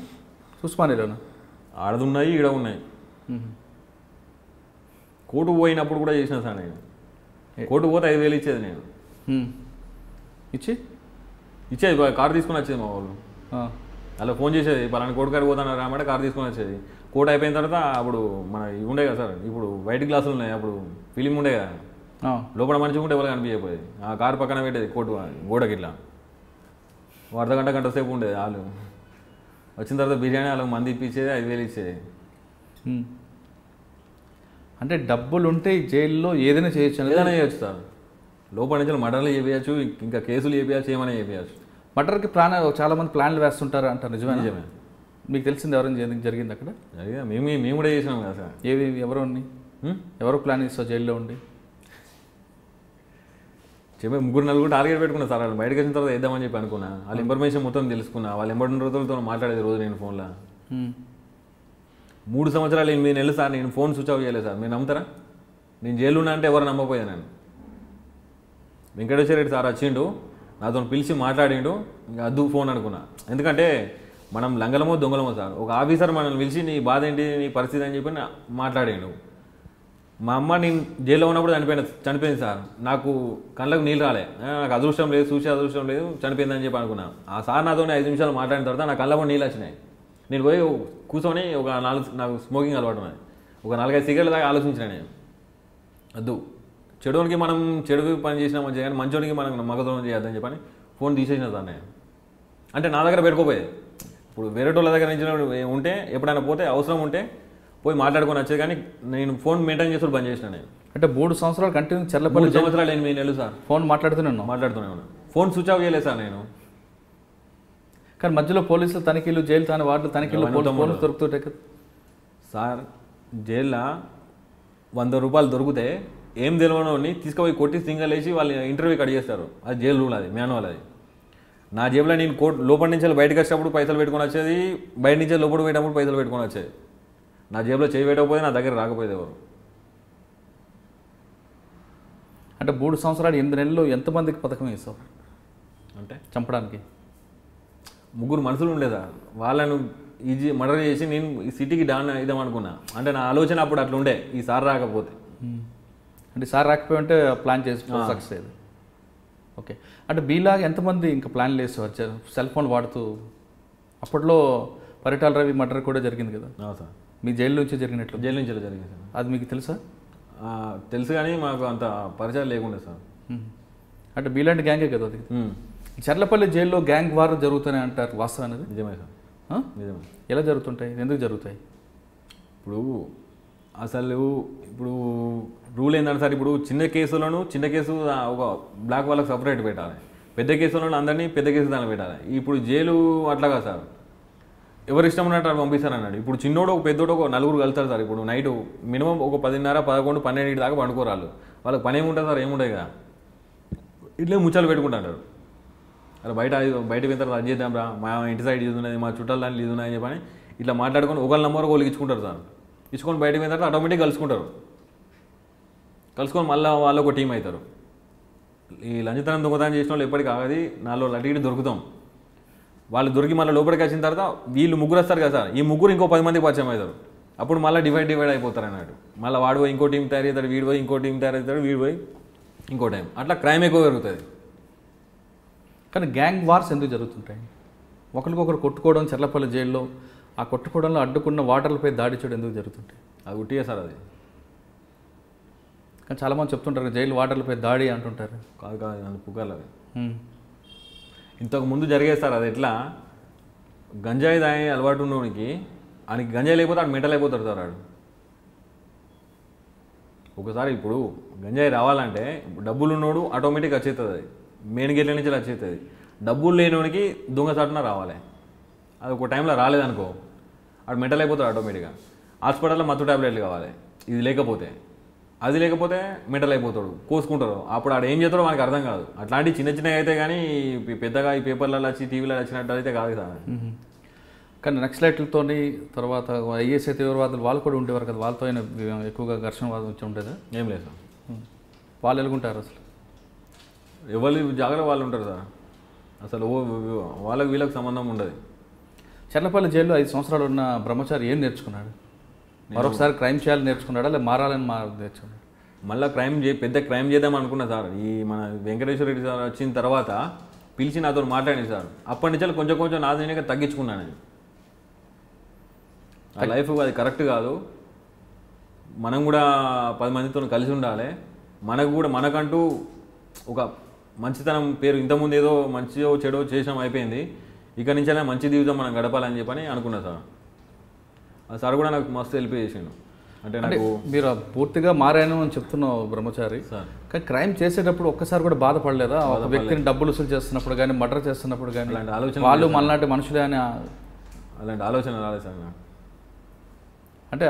ఉస్మానియాలోనా? ఆడదున్నాయి, ఈడ ఉన్నాయి. కోర్టు పోయినప్పుడు కూడా చేసిన సార్ నేను. కోర్టు పోతే 5,000 ఇచ్చేది నేను. ఇచ్చేది కారు తీసుకొని వచ్చేది మా వాళ్ళు. అలా ఫోన్ చేసేది, పలానా కోర్టు కాడికి పోతాను రామంటే కారు తీసుకొని వచ్చేది. కోర్టు అయిపోయిన తర్వాత అప్పుడు మన ఇవి ఉండే కదా సార్, ఇప్పుడు వైట్ గ్లాసులు ఉన్నాయి, అప్పుడు ఫిలిం ఉండే కదా, లోపల మంచిగా ఉంటే ఎవరు కనిపించకపోయేది. ఆ కారు పక్కన పెట్టేది కోర్టు గోడకి ఇట్లా. అర్ధగంట, గంట సేపు ఉండేది. వాళ్ళు వచ్చిన తర్వాత బిర్యానీ వాళ్ళకి మంది ఇప్పించేది, 5,000 ఇచ్చేది. అంటే డబ్బులు ఉంటే జైల్లో ఏదైనా చేయొచ్చు? ఏదైనా చేయొచ్చు సార్. లోపల నుంచి మర్డర్లు చేయవచ్చు, ఇంకా కేసులు చేయవచ్చు, ఏమైనా చేయవచ్చు. మర్డర్కి చాలామంది ప్లాన్లు వేస్తుంటారు అంటారు, నిజమే? నిజమే. మీకు తెలిసింది ఎవరైనా జరిగింది అక్కడ? మేము కూడా చేసినాం కదా సార్. ఎవరు ఎవరు ప్లాన్ చేస్తావు జైల్లో ఉండి? చెప్పే 3-4 టార్గెట్ పెట్టుకున్నా సార్. వాళ్ళు బయటకు వచ్చిన తర్వాత వేద్దామని చెప్పి అనుకున్నా. వాళ్ళ ఇన్ఫర్మేషన్ మొత్తం తెలుసుకున్నా. వాళ్ళు 80 రోజులతో మాట్లాడేది రోజు నేను ఫోన్లో. 3 సంవత్సరాలు 8 నెలలు సార్ నేను ఫోన్ స్విచ్ ఆఫ్ చేయలేదు సార్. మీరు నమ్ముతారా? నేను జైలు ఉన్నా అంటే ఎవరు నమ్మపోయా. నేను వెంకటేశ్వర రెడ్డి సార్ వచ్చిండు, నాతో పిలిచి మాట్లాడిండు, ఇంకా అద్దు ఫోన్ అనుకున్నా. ఎందుకంటే మనం లంగలమో దొంగలమో సార్. ఒక ఆఫీసర్ మనల్ని పిలిచి నీ బాధ ఏంటి, నీ పరిస్థితి అని చెప్పి మాట్లాడిండు. మా అమ్మ నేను జైల్లో ఉన్నప్పుడు చనిపోయింది సార్. నాకు కళ్ళకు నీళ్ళు రాలే, నాకు అదృష్టం లేదు, చూసే అదృష్టం లేదు, చనిపోయిందని చెప్పి అనుకున్నా. ఆ సార్ నాతో 5 నిమిషాలు మాట్లాడిన తర్వాత నా కళ్ళలో నీళ్ళు వచ్చినాయి. నేను పోయి కూర్చొని నాకు స్మోకింగ్ అలవాటు ఉన్నది. ఒక 4-5 సిగరెట్ల దాకా ఆలోచించిన నేను. వద్దు, చెడునికి మనం చెడు పని చేసినా మంచిగా, కానీ మంచోనికి మనం మగదోనం చేయొద్దని చెప్పని ఫోన్ తీసేసిన సార్ నేను. అంటే నా దగ్గర పెట్టుకోపోయేది. ఇప్పుడు వేరే వాళ్ళ దగ్గర నుంచి ఉంటే ఎప్పుడైనా పోతే అవసరం ఉంటే పోయి మాట్లాడుకొని వచ్చేది, కానీ నేను ఫోన్ మెయింటైన్ చేస్తూ బంద్ చేసిన నేను. అంటే 3 సంవత్సరాలు కంటిన్యూ చెల్లపల్లి 3 సంవత్సరాలు 8 నెలలు సార్ ఫోన్ మాట్లాడుతూనే ఉన్నాను. ఫోన్ స్విచ్ ఆఫ్ చేయలేదు సార్ నేను. కానీ మధ్యలో పోలీసులు తనిఖీలు, జైలు వార్డులు తనిఖీలు దొరుకుతుంటాయి కదా సార్. జైల్లో 100 రూపాయలు దొరికితే ఏం తెలియని తీసుకుపోయి కొట్టి సింగల్ వేసి వాళ్ళు ఇంటర్వ్యూ కట్ చేస్తారు. అది జైలు రూల్, అది మాన్యువల్. అది నా జేబులో నేను లోపల నుంచి బయటకు వచ్చేటప్పుడు పైసలు పెట్టుకొని వచ్చేది, బయట నుంచి లోపల పోయేటప్పుడు పైసలు పెట్టుకొని వచ్చేది. నా జేబులో చేయి పెట్టకపోతే నా దగ్గర రాకపోయేది ఎవరు. అంటే 3 సంవత్సరాలు 8 నెలలు ఎంతమందికి పథకం వేసావు? అంటే చంపడానికి 3 మనుషులు ఉండేదా, వాళ్ళను ఈజీ మర్డర్ చేసి నేను ఈ సిటీకి డాన్ ఇద్దామనుకున్నా. అంటే నా ఆలోచన అప్పుడు అట్లా ఉండే, ఈ సార్ రాకపోతే. అంటే సార్ రాకపోయి ఉంటే ప్లాన్ చేసి సక్సెస్ అయ్యేది. ఓకే. అంటే బీలాగా ఎంతమంది ఇంకా ప్లాన్లు వేసేవారు సెల్ ఫోన్ వాడుతూ? అప్పట్లో పరిటాల రవి మర్డర్ కూడా జరిగింది కదా సార్. మీ జైలు నుంచి జరిగినట్లు? జైలు నుంచి జరిగింది సార్. అది మీకు తెలుసా? తెలుసు, కానీ మాకు అంత పరిచయం లేకుండా సార్. అంటే బీలాంటి గ్యాంగే కదా అది. చర్లపల్లి జైల్లో గ్యాంగ్ వార్ జరుగుతూనే అంటారు, వాస్తవం అనేది? నిజమే సార్. నిజమే. ఎలా జరుగుతుంటాయి, ఎందుకు జరుగుతాయి? ఇప్పుడు అసలు ఇప్పుడు రూల్ ఏంటంటే సార్, ఇప్పుడు చిన్న కేసు ఒక బ్లాక్ వాళ్ళకి సపరేట్ పెట్టాలి, పెద్ద కేసులను అందరినీ పెద్ద కేసు దాన్ని పెట్టాలి. ఇప్పుడు జైలు అట్లాగా సార్, ఎవరు ఇష్టం ఉన్నట్టు అలా పంపిస్తారు అన్నాడు. ఇప్పుడు చిన్నోడు ఒక పెద్దోడు ఒక నలుగురు కలుస్తారు సార్. ఇప్పుడు నైట్ మినిమం ఒక 10:30, 11, 12 దాకా పండుకోరాళ్ళు. వాళ్ళకి పని ఏముంటుంది సార్, ఏముంటాయి కదా, ఇట్లే ముచ్చాలు పెట్టుకుంటారు. అలా బయట పోయిన తర్వాత అది చేద్దాం రా, మా ఇంటి సైడ్ ఇది ఉన్నది, మా చుట్టాలు దాంట్లో ఇది ఉన్నాయని చెప్పని ఇట్లా మాట్లాడుకొని ఒకళ్ళ నెంబర్ ఒకళ్ళు ఇచ్చుకుంటారు సార్. ఇచ్చుకొని బయటకు పోయిన తర్వాత ఆటోమేటిక్గా కలుసుకొని మళ్ళీ వాళ్ళు ఒక టీం అవుతారు. ఈ లంచతనం దొంగతనం చేసిన వాళ్ళు ఎప్పటికీ ఆగది, 4 రోజులు అటు ఇటు దొరుకుతాం. వాళ్ళు దొరికి మళ్ళీ లోపలికి వచ్చిన తర్వాత వీళ్ళు ముగ్గురు వస్తారు కదా సార్, ఈ ముగ్గురు ఇంకో 10 మందికి పరిచయం అవుతారు. అప్పుడు మళ్ళీ డివైడ్ అయిపోతారు అన్నట్టు. మళ్ళీ వాడు పోయి ఇంకో టీం తయారవుతాడు, వీడు పోయి ఇంకో టీం తయారవుతాడు, వీడు పోయి ఇంకో టైం, అట్లా క్రైమ్ ఎక్కువ జరుగుతుంది. కానీ గ్యాంగ్ వార్స్ ఎందుకు జరుగుతుంటాయి? ఒకరికొకరు కొట్టుకోవడం, చర్లపల్లి జైల్లో ఆ కొట్టుకోవడంలో అడ్డుకున్న వాటర్లపై దాడి చేయడం ఎందుకు జరుగుతుంటాయి? అది ఉట్టిగా సార్, అది కానీ చాలామంది చెప్తుంటారు జైలు వాటర్లపై దాడి అంటుంటారు. కాదు అది పుకార్లు అవి. ఇంతకు ముందు జరిగేది సార్. అది ఎట్లా, గంజాయి తాగే అలవాటు ఉన్నోడికి ఆయనకి గంజాయి లేకపోతే ఆడు మెంటల్ అయిపోతాడు సార్. ఆడు ఒకసారి ఇప్పుడు గంజాయి రావాలంటే డబ్బులు ఉన్నోడు ఆటోమేటిక్ వచ్చేస్తుంది, అది మెయిన్ గేట్ల నుంచి వచ్చేస్తుంది. డబ్బులు లేనివాడికి దొంగసాటున రావాలి. అది ఒక టైంలో రాలేదనుకో ఆడు మెంటల్ అయిపోతాడు ఆటోమేటిక్గా. హాస్పిటల్లో మత్తు ట్యాబ్లెట్లు కావాలి, ఇది లేకపోతే అది లేకపోతే మెంటల్ అయిపోతాడు, కోసుకుంటారు. అప్పుడు ఆడు ఏం చేస్తాడో మనకు అర్థం కాదు. అట్లాంటి చిన్నవి అయితే కానీ పెద్దగా ఈ పేపర్లలో వచ్చి టీవీలో వచ్చినట్టు అయితే కాదు సార్. కానీ నక్సలైట్లతో తర్వాత ఐఎస్ఐ తీవ్రవాదులు వాళ్ళు కూడా ఉండేవారు కదా, వాళ్ళతో ఎక్కువగా ఘర్షణ వచ్చి ఉండేదా? ఏం లేదు సార్. వాళ్ళు ఎలాగుంటారు అసలు? ఎవరు జాగ్రత్త వాళ్ళు ఉంటారు సార్. అసలు వాళ్ళకి వీళ్ళకి సంబంధం ఉండదు. చర్లపల్లి జైల్లో 5 సంవత్సరాలు ఉన్న బ్రహ్మచారి ఏం నేర్చుకున్నాడు? మరొకసారి క్రైమ్ చేయాలని నేర్చుకున్నాడా, లేదా మారాలని నేర్చుకున్నాడు? మళ్ళీ పెద్ద క్రైమ్ చేద్దాం అనుకున్నా సార్. ఈ మన వెంకటేశ్వర రెడ్డి సార్ వచ్చిన తర్వాత పిలిచి నాతో మాట్లాడింది సార్. అప్పటి నుంచి కొంచెం నాదైనా తగ్గించుకున్నాను. ఆ లైఫ్ అది కరెక్ట్ కాదు. మనం కూడా 10 మందితో కలిసి ఉండాలి. మనకంటూ ఒక మంచితనం పేరు, ఇంతకుముందు ఏదో మంచిదో చెడో చేసాం అయిపోయింది, ఇక నుంచి అయినా మంచి జీవితం మనం గడపాలని చెప్పని అనుకున్నా సార్. ఆ సార్ కూడా నాకు మస్తు హెల్ప్ చేసిండు. అంటే నాకు మీరు పూర్తిగా మారాను అని చెప్తున్నావు బ్రహ్మచారి సార్, కానీ క్రైమ్ చేసేటప్పుడు ఒక్కసారి కూడా బాధపడలేదా? ఒక వ్యక్తిని డబ్బులు వసూలు చేస్తున్నప్పుడు కానీ, మర్డర్ చేస్తున్నప్పుడు కానీ అలాంటి ఆలోచన వాళ్ళు మనలాంటి మనుషులే అని అలాంటి ఆలోచన రాలేదు సార్. అంటే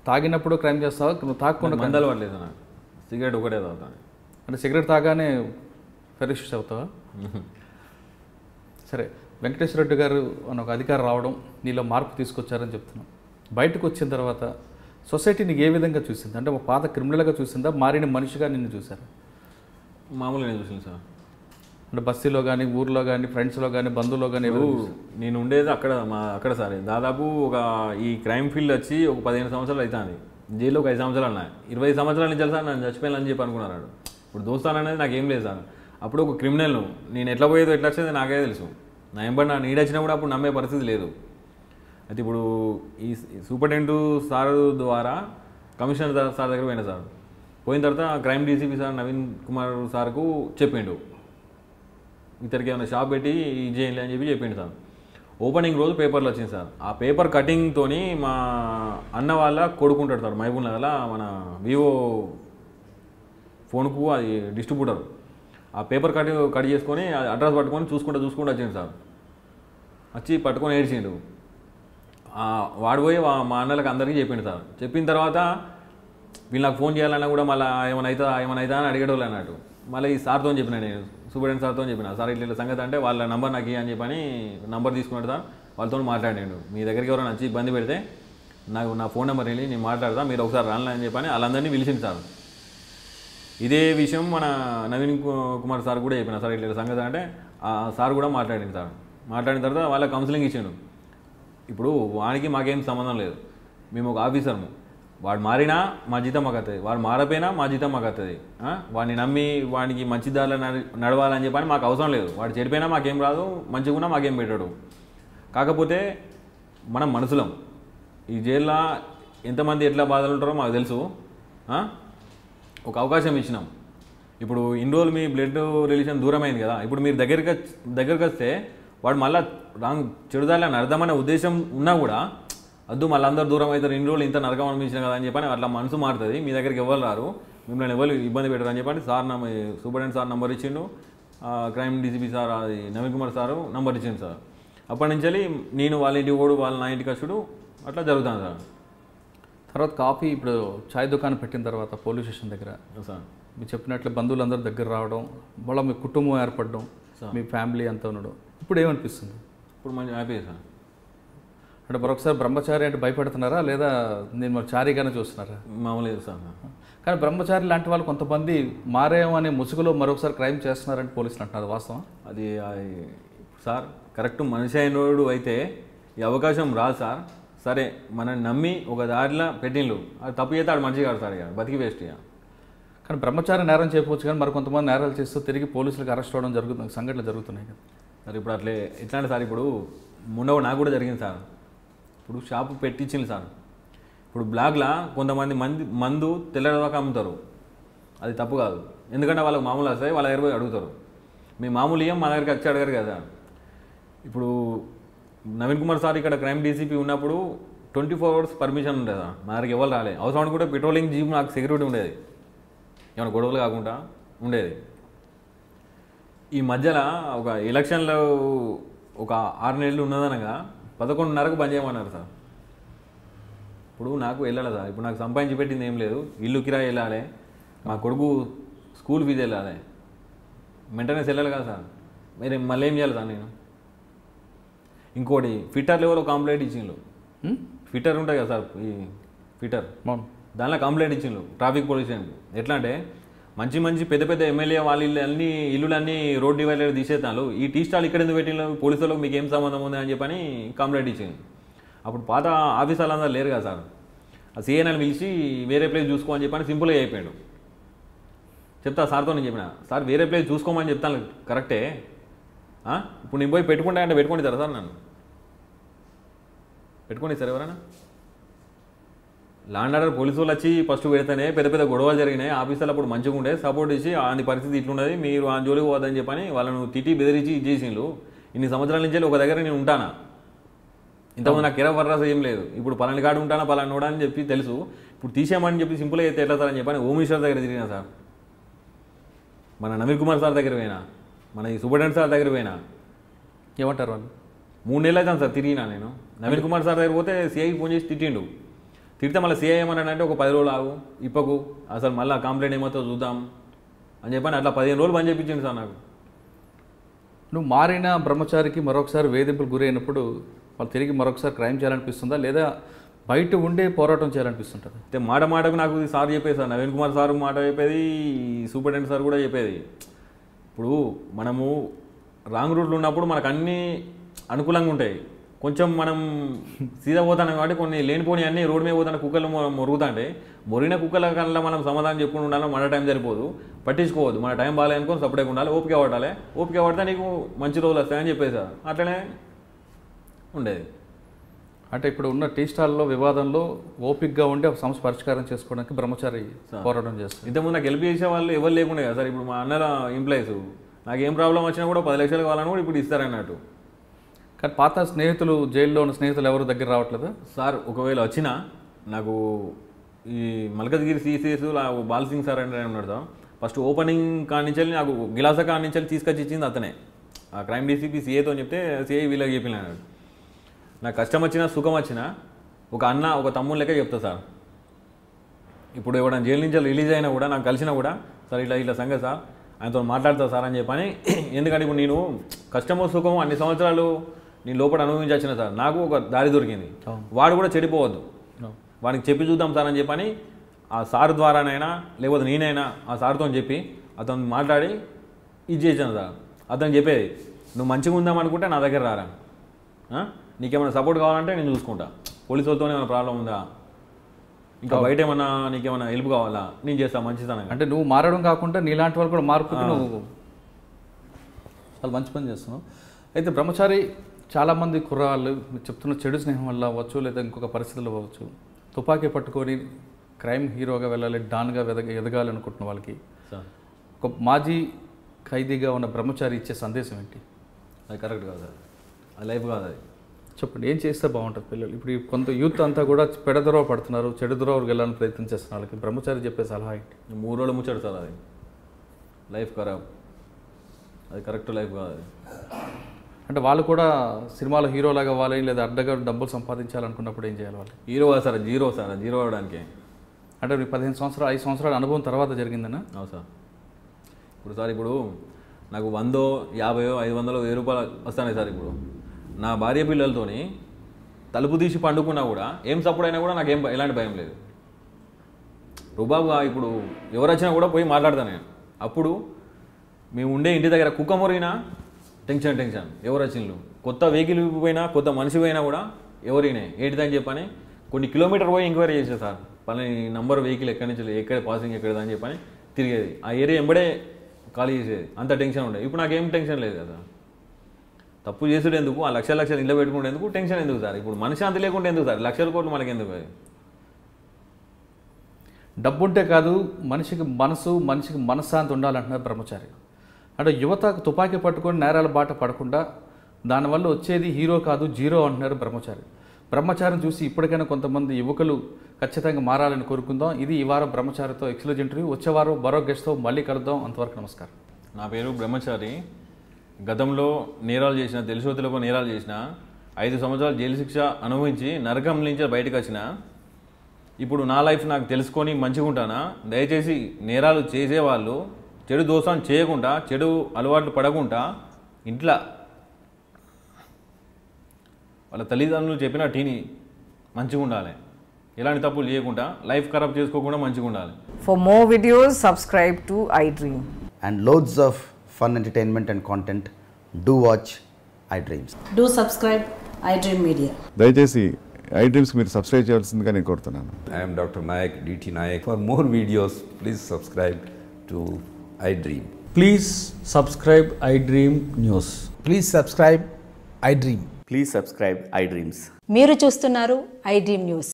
తాగినప్పుడు క్రైమ్ చేస్తావా? నువ్వు తాగకుండా మందలు పడలేదు నాకు, సిగరెట్ ఒకటే తాగుతాను. అంటే సిగరెట్ తాగానే ఫెరిష్ అవుతావా? సరే, వెంకటేశ్వర రెడ్డి గారు అని ఒక అధికారి రావడం, నీలో మార్పు తీసుకొచ్చారని చెప్తున్నాం. బయటకు వచ్చిన తర్వాత సొసైటీ నీకు ఏ విధంగా చూసింది? అంటే ఒక పాత క్రిమినల్గా చూసిందా, మారిన మనిషిగా నిన్ను చూసారా? మామూలుగా నేను చూసాను సార్. అంటే బస్తీలో కానీ, ఊర్లో కానీ, ఫ్రెండ్స్లో కానీ, బంధువులో కానీ? నేను ఉండేది అక్కడ సార్. దాదాపు ఈ క్రైమ్ ఫీల్డ్ వచ్చి ఒక 15 సంవత్సరాలు అవుతుంది. జైల్లో ఒక 5 సంవత్సరాలు ఉన్నాయి. 20 సంవత్సరాల నుంచి సార్ నన్ను చచ్చిపోయాలని చెప్పి అనుకున్నాడు. ఇప్పుడు దోస్తాను అనేది నాకేం లేదు సార్. అప్పుడు ఒక క్రిమినల్, నేను ఎట్లా పోయేదో ఎట్లా వచ్చేది నాకే తెలుసు. నా ఎంబడి నా నీడ వచ్చినా కూడా అప్పుడు నమ్మే పరిస్థితి లేదు. అయితే ఇప్పుడు ఈ సూపరింటెండెంట్ సార్ ద్వారా కమిషనర్ సార్ దగ్గర పోయినా సార్. పోయిన తర్వాత crime DCP sir Naveen Kumar సార్కు చెప్పిండు, ఇతరికి ఏమైనా షాప్ పెట్టి ఇది చేయాలి అని చెప్పిండు సార్. ఓపెనింగ్ రోజు పేపర్లో వచ్చింది సార్. ఆ పేపర్ కటింగ్తో మా అన్న వాళ్ళ కొడుకుంటాడు సార్, మహబూబ్ నగర్లో మన వివో ఫోన్కు అది డిస్ట్రిబ్యూటర్. ఆ పేపర్ కట్ చేసుకొని అడ్రస్ పట్టుకొని చూసుకుంటూ వచ్చిండు సార్. వచ్చి పట్టుకొని ఏడ్చిండు. వాడు పోయి మా అన్నలకు అందరికీ చెప్పిండు సార్. చెప్పిన తర్వాత వీళ్ళు నాకు ఫోన్ చేయాలన్నా కూడా మళ్ళీ ఏమైనా అవుతా అని అడిగేటోళ్ళు అన్నట్టు. మళ్ళీ ఈ సార్తో చెప్పిన, నేను సూపరింటెండెంట్ సార్తో చెప్పిన, సార్ ఇట్లా సంగతి అంటే వాళ్ళ నంబర్ నాకు అని చెప్పని నంబర్ తీసుకున్నాడు సార్. వాళ్ళతో మాట్లాడాడు, మీ దగ్గరికి ఎవరైనా వచ్చి ఇబ్బంది పెడితే నాకు నా ఫోన్ నెంబర్ వెళ్ళి నేను మాట్లాడతా, మీరు ఒకసారి రాలని అని చెప్పని వాళ్ళందరినీ పిలిచింది సార్. ఇదే విషయం మన నవీన్ కుమార్ సార్ కూడా చెప్పిన, సార్ ఇట్లా సంగతి అంటే ఆ సార్ కూడా మాట్లాడింది సార్. మాట్లాడిన తర్వాత వాళ్ళ కౌన్సిలింగ్ ఇచ్చాడు. ఇప్పుడు వానికి మాకేం సంబంధం లేదు, మేము ఒక ఆఫీసర్ము. వాడు మారినా మా జీతం మాకు వస్తుంది, వాడు మారపోయినా మా జీతం మాకు వస్తుంది. వాడిని నమ్మి వాడికి మంచి దారిలో నడవాలని చెప్పని మాకు అవసరం లేదు. వాడు చెడిపోయినా మాకేం రాదు, మంచిగా ఉన్నా మాకేం పెట్టాడు. కాకపోతే మనం మనుషులం. ఈ జైల్లో ఎంతమంది ఎట్లా బాధలు ఉంటారో మాకు తెలుసు. ఒక అవకాశం ఇచ్చినాం. ఇప్పుడు ఇన్ని రోజులు మీ బ్లడ్ రిలేషన్ దూరం అయింది కదా, ఇప్పుడు మీరు దగ్గరికి వస్తే వాడు మళ్ళీ రాంగ్ చెడుదాలని అర్థమనే ఉద్దేశం ఉన్నా కూడా వద్దు మళ్ళీ అందరూ దూరం అవుతారు, ఇన్ని రోజులు ఇంత నరకం అనిపించిన కదా అని చెప్పని అట్లా మనసు మారుతుంది. మీ దగ్గరికి ఎవరు రారు, మిమ్మల్ని ఎవరు ఇబ్బంది పెట్టరు అని చెప్పండి సార్ సూపరింటెండెంట్ సార్ నంబర్ ఇచ్చిండు, క్రైమ్ డీసీపీ సార్ అది నవీన్ కుమార్ సారు నంబర్ ఇచ్చిండు సార్. అప్పటి నుంచి నేను వాళ్ళ ఇంటికి పోడు, వాళ్ళ నా ఇంటికి వచ్చుడు అట్లా జరుగుతుంది సార్. తర్వాత కాఫీ ఇప్పుడు చాయ్ దుకాణం పెట్టిన తర్వాత పోలీస్ స్టేషన్ దగ్గర సార్ మీరు చెప్పినట్లు బంధువులందరూ దగ్గర రావడం, మళ్ళీ మీ కుటుంబం ఏర్పడడం, మీ ఫ్యామిలీ అంతా ఉండడం, ఇప్పుడు ఏమనిపిస్తుంది? ఇప్పుడు మంచి హ్యాపీ సార్. అంటే మరొకసారి బ్రహ్మచారి అంటే భయపడుతున్నారా లేదా నేను మరి చారీగానే చూస్తున్నారా? మామూలు సార్. కానీ బ్రహ్మచారి లాంటి వాళ్ళు కొంతమంది మారేమనే ముసుగులో మరొకసారి క్రైమ్ చేస్తున్నారని పోలీసులు అంటున్నారు, వాస్తవం? అది సార్ కరెక్ట్ మనిషి అయినోడు అయితే ఈ అవకాశం రాదు సార్. సరే మనల్ని నమ్మి ఒక దారిలో పెట్టిండ్రు, అది తప్పు చేస్తే ఆడు మనిషి కాదు సార్, ఇక బతికి వేస్ట్. ఇక కానీ బ్రహ్మచారి నేరం చేయకపోవచ్చు, కానీ మరి కొంతమంది నేరాలు చేస్తూ తిరిగి పోలీసులకు అరెస్ట్ అవ్వడం జరుగుతుంది, సంఘటనలు జరుగుతున్నాయి కదా సార్. ఇప్పుడు అట్లే ఎట్లా అంటే సార్, ఇప్పుడు మొన్న నాకు కూడా జరిగింది సార్. ఇప్పుడు షాపు పెట్టించింది సార్. ఇప్పుడు బ్లాక్లో కొంతమంది మందు తెల్లదాకా అమ్ముతారు, అది తప్పు కాదు. ఎందుకంటే వాళ్ళకి మామూలు వస్తాయి, వాళ్ళ దగ్గర పోయి అడుగుతారు. మీ మామూలు ఏం మా దగ్గరికి వచ్చి అడగారు కదా. ఇప్పుడు నవీన్ కుమార్ సార్ ఇక్కడ క్రైమ్ డీసీపీ ఉన్నప్పుడు 24 hours పర్మిషన్ ఉండేదా, మా దగ్గరికి ఎవరు రాలే. అవసరం కూడా పెట్రోలింగ్ జీప్ నాకు సెక్యూరిటీ ఉండేది, ఏమైనా గొడవలు కాకుండా ఉండేది. ఈ మధ్యలో ఒక ఎలక్షన్లో ఒక 6 నెలలు ఉన్నదనగా 11:30కు బంద్ చేయమన్నారు సార్. ఇప్పుడు నాకు వెళ్ళాలి సార్, ఇప్పుడు నాకు సంపాదించి పెట్టింది ఏం లేదు, ఇల్లు కిరాయి వెళ్ళాలి, మా కొడుకు స్కూల్ ఫీజు వెళ్ళాలి, మెయింటెనెన్స్ వెళ్ళాలి కదా సార్. మీరు మళ్ళీ ఏం చేయాలి సార్ నేను? ఇంకోటి ఫిట్టర్ లెవెల్లో కంప్లైంట్ ఇచ్చిండ్రు. ఫిట్టర్ ఉంటుంది కదా సార్, ఈ ఫిట్టర్ దానిలో కంప్లైంట్ ఇచ్చిండ్రు ట్రాఫిక్ పోలీస్ స్టేషన్. ఎట్లా అంటే మంచి పెద్ద పెద్ద ఎమ్మెల్యే వాళ్ళ ఇల్లులన్నీ రోడ్ డివైడర్ తీసేస్తాను, ఈ టీ స్టాల్ ఇక్కడ ఎందుకు పెట్టిన పోలీసులకు మీకు ఏం సంబంధం ఉంది అని చెప్పని కంప్లైంట్ ఇచ్చింది. అప్పుడు పాత ఆఫీసర్లు అందరూ లేరు కదా సార్, ఆ సీఎన్ఎల్ పిలిచి వేరే ప్లేస్ చూసుకో అని చెప్పని సింపుల్గా అయిపోయాడు. చెప్తా సార్తో నేను చెప్పిన, సార్ వేరే ప్లేస్ చూసుకోమని చెప్తాను కరెక్టే, ఇప్పుడు నేను పోయి పెట్టుకుంటా అంటే పెట్టుకోండి సార్ నన్ను పెట్టుకోండి సార్ ఎవరైనా. ల్యాండ్ ఆర్డర్ పోలీసు వాళ్ళు వచ్చి ఫస్ట్ పెడితేనే పెద్ద పెద్ద గొడవలు జరిగినాయి, ఆఫీసర్లు అప్పుడు మంచిగా ఉండే సపోర్ట్ ఇచ్చి ఆని పరిస్థితి ఇట్లున్నది, మీరు ఆ జోలికి పోవద్దని చెప్పని వాళ్ళను తిట్టి బెదిరించి ఇచ్చేసిండ్రు. ఇన్ని సంవత్సరాల నుంచి ఒక దగ్గర నేను ఉంటానా, ఇంతకుముందు నాకు కిరా వర్రాస ఏం లేదు, ఇప్పుడు పలాని కాడు ఉంటానా పలాని నోడా అని చెప్పి తెలుసు. ఇప్పుడు తీసేయమని చెప్పి సింపుల్గా అయితే ఎట్లా సార్ అని చెప్పని హోమ్ మినిస్టర్ దగ్గర తిరిగినా సార్, మన నవీన్ కుమార్ సార్ దగ్గర పోయినా, మన ఈ సూపరింటెండెంట్ సార్ దగ్గర పోయినా. ఏమంటారు వాళ్ళు? 3 నెలలు అవుతాను సార్ తిరిగినా నేను. నవీన్ కుమార్ సార్ దగ్గర పోతే సిఐకి ఫోన్ చేసి తిట్టిండు. తిడితే మళ్ళీ సిఐ ఏమన్నాడంటే ఒక 10 రోజులు ఆగు, ఇప్పకు అసలు మళ్ళీ కంప్లైంట్ ఏమవుతుందో చూద్దాం అని చెప్పని అట్లా 15 రోజులు పని చెప్పించింది సార్ నాకు. నువ్వు మారిన బ్రహ్మచారికి మరొకసారి వేధింపులు గురైనప్పుడు వాళ్ళు తిరిగి మరొకసారి క్రైమ్ చేయాలనిపిస్తుందా లేదా బయట ఉండే పోరాటం చేయాలనిపిస్తుంటుంది? అయితే మాటకు నాకు సార్ చెప్పేది సార్, నవీన్ కుమార్ సార్ మాట చెప్పేది, సూపరింటెండెంట్ సార్ కూడా చెప్పేది. ఇప్పుడు మనము రాంగ్ రూట్లో ఉన్నప్పుడు మనకు అన్నీ అనుకూలంగా ఉంటాయి, కొంచెం మనం సీదా పోతాం కాబట్టి కొన్ని లేనిపోని అన్నీ రోడ్డు మీద పోతాను కుక్కలు మొరుగుతుంటే మొరిగిన కుక్కల కల్లా మనం సమాధానం చెప్పుకుంటూ ఉండాలి. మన టైం సరిపోదు, పట్టించుకోవద్దు, మన టైం బాగాలే అనుకొని సపరేట్గా ఉండాలి, ఓపిక పట్టాలి, ఓపిక పడితే నీకు మంచి రోజులు వస్తాయని చెప్పేది సార్. అట్లనే ఉండేది. అంటే ఇప్పుడు ఉన్న టీ స్టాల్లో వివాదంలో ఓపిక్గా ఉండి ఒక సమస్య పరిష్కారం చేసుకోవడానికి బ్రహ్మచారి పోరాటం చేస్తారు. ఇంతకుముందు నాకు హెల్ప్ చేసే వాళ్ళు ఎవరు లేకుండా కదా సార్. ఇప్పుడు మా అన్నల ఎంప్లాయీస్ నాకు ఏం ప్రాబ్లం వచ్చినా కూడా 10 లక్షలు కావాలని కూడా ఇప్పుడు ఇస్తారన్నట్టు. కానీ పాత స్నేహితులు, జైల్లో ఉన్న స్నేహితులు ఎవరు దగ్గర రావట్లేదు సార్. ఒకవేళ వచ్చినా నాకు ఈ మల్కజ్గిరి సిసిఎస్ బాలసింగ్ సార్ అంటే ఉన్నాడు సార్. ఫస్ట్ ఓపెనింగ్ కానించి నాకు గిలాస కానించి తీసుకొచ్చి ఇచ్చింది అతనే. ఆ క్రైమ్ డీసీపీ సిఏతో చెప్తే సిఐ వీళ్ళకి చెప్పినాడు. నాకు కష్టం వచ్చినా సుఖం వచ్చినా ఒక అన్న ఒక తమ్ముడు లెక్క చెప్తా సార్. ఇప్పుడు ఎవరైనా జైలు నుంచి రిలీజ్ అయినా కూడా నాకు కలిసినా కూడా సార్ ఇట్లా సంగతి సార్ ఆయనతో మాట్లాడతా సార్ అని చెప్పని. ఎందుకంటే ఇప్పుడు నేను కష్టమో సుఖమో అన్ని సంవత్సరాలు నేను లోపల అనుభవించి వచ్చిన సార్, నాకు ఒక దారి దొరికింది. వాడు కూడా చెడిపోవద్దు, వాడికి చెప్పి చూద్దాం సార్ అని చెప్పని ఆ సార్ ద్వారానైనా లేకపోతే నేనైనా ఆ సార్తో చెప్పి అతను మాట్లాడి ఇది చేశాను సార్. అతను చెప్పేది నువ్వు మంచిగా ఉందాం అనుకుంటే నా దగ్గర రారా, నీకేమైనా సపోర్ట్ కావాలంటే నేను చూసుకుంటా, పోలీసు వాళ్ళతో ఏమైనా ప్రాబ్లం ఉందా, ఇంకా బయట ఏమన్నా నీకేమైనా హెల్ప్ కావాలా నేను చేస్తా మంచితనంగా. అంటే నువ్వు మారడం కాకుండా నీలాంటి వాళ్ళు కూడా మార్పుకి నువ్వు చాలా మంచి పని చేస్తున్నావు. అయితే బ్రహ్మచారి చాలామంది కుర్రాళ్ళు మీరు చెప్తున్న చెడు స్నేహం వల్ల అవ్వచ్చు లేదా ఇంకొక పరిస్థితుల్లో అవ్వచ్చు తుపాకీ పట్టుకొని క్రైమ్ హీరోగా వెళ్ళాలి, డాన్గా ఎదగాలి అనుకుంటున్న వాళ్ళకి ఒక మాజీ ఖైదీగా ఉన్న బ్రహ్మచారి ఇచ్చే సందేశం ఏంటి? అది కరెక్ట్ కాదు సార్. అది లైఫ్ కాదు అది. చెప్పండి, ఏం చేస్తే బాగుంటుంది పిల్లలు? ఇప్పుడు ఈ కొంత యూత్ అంతా కూడా పెడదరవ పడుతున్నారు, చెడు దొరవకు వెళ్ళాలని ప్రయత్నం చేస్తున్న వాళ్ళకి బ్రహ్మచారి చెప్పే సలహా ఏంటి? 3 రోజులు ముచ్చడు సార్, అది లైఫ్ ఖరాబ్, అది కరెక్ట్ లైఫ్ కాదు అది. అంటే వాళ్ళు కూడా సినిమాలో హీరోలాగా అవ్వాలి లేదా అడ్డగా డబ్బులు సంపాదించాలనుకున్నప్పుడు ఏం చేయాలి వాళ్ళు? హీరో కాదు సార్, జీరో సార్, జీరో అవడానికి. అంటే మీకు 15 సంవత్సరాలు 5 సంవత్సరాల అనుభవం తర్వాత జరిగిందనా? అవును సార్. ఇప్పుడు సార్ ఇప్పుడు నాకు 100, 50, 500, 1000 రూపాయలు వస్తున్నాయి సార్. ఇప్పుడు నా భార్య పిల్లలతోని తలుపు తీసి పండుకున్నా కూడా ఏం సపోర్ట్ అయినా కూడా నాకు ఎలాంటి భయం లేదు. రుబాబుగా ఇప్పుడు ఎవరు వచ్చినా కూడా పోయి మాట్లాడతాను నేను. అప్పుడు మేము ఉండే ఇంటి దగ్గర కుక్క మొరిగినా టెన్షన్, ఎవరు వచ్చిండ్రు, కొత్త వెహికల్ పోయినా, కొత్త మనిషి పోయినా కూడా ఎవరినే ఏంటిదని చెప్పని కొన్ని కిలోమీటర్ పోయి ఎంక్వైరీ చేసేది సార్. పలాని నంబర్ వెహికల్ ఎక్కడి నుంచి ఎక్కడ పాసింగ్ ఎక్కడదని చెప్పని తిరిగేది. ఆ ఏరియా ఎంబడే ఖాళీ చేసేది. అంత టెన్షన్ ఉండేది. ఇప్పుడు నాకేం టెన్షన్ లేదు కదా. తప్పు చేసుడు ఎందుకు, ఆ లక్షలు ఇళ్ళ పెట్టుకుంటేందుకు, టెన్షన్ ఎందుకు సార్? ఇప్పుడు మనశ్శాంతి లేకుండా ఎందుకు సార్? లక్షల కోట్లు మనకి ఎందుకు? అది డబ్బు ఉంటే కాదు, మనిషికి మనశ్శాంతి ఉండాలంటున్నారు బ్రహ్మచారి. అంటే యువత తుపాకీ పట్టుకొని నేరాల బాట పడకుండా దానివల్ల వచ్చేది హీరో కాదు జీరో అంటున్నారు బ్రహ్మచారి. బ్రహ్మచారిని చూసి ఇప్పటికైనా కొంతమంది యువకులు ఖచ్చితంగా మారాలని కోరుకుందాం. ఇది ఈ వారం బ్రహ్మచారితో ఎక్స్క్లూజివ్ ఇంటర్వ్యూ. వచ్చే వారం మరో గెస్ట్తో మళ్ళీ కలుద్దాం. అంతవరకు నమస్కారం. నా పేరు బ్రహ్మచారి. గతంలో నేరాలు చేసిన, తెలుసో తెలియకో నేరాలు చేసిన, 5 సంవత్సరాలు జైలు శిక్ష అనుభవించి నరకం నుంచి బయటకు వచ్చిన, ఇప్పుడు నా లైఫ్ నాకు తెలుసుకొని మంచిగా ఉంటానా? దయచేసి నేరాలు చేసేవాళ్ళు చెడు దోషాన్ని చేయకుండా, చెడు అలవాట్లు పడకుండా ఇంట్లో వాళ్ళ తల్లిదండ్రులు చెప్పిన టీని మంచిగా ఉండాలి. ఎలాంటి తప్పులు చేయకుండా, లైఫ్ ఖరాబ్ చేసుకోకుండా మంచిగా ఉండాలి. For more videos, subscribe to iDream. And loads of fun entertainment and content, do watch iDreams. Do subscribe iDream Media. దయచేసి iDreams మీరు సబ్స్క్రైబ్ చేయాల్సిందిగా నేను కోరుతున్నాను. I am Dr. Nayak, DT Nayak. For more videos, please subscribe to iDream. Please subscribe iDream News. Please subscribe iDream. Please subscribe iDreams. మీరు చూస్తున్నారు iDream News.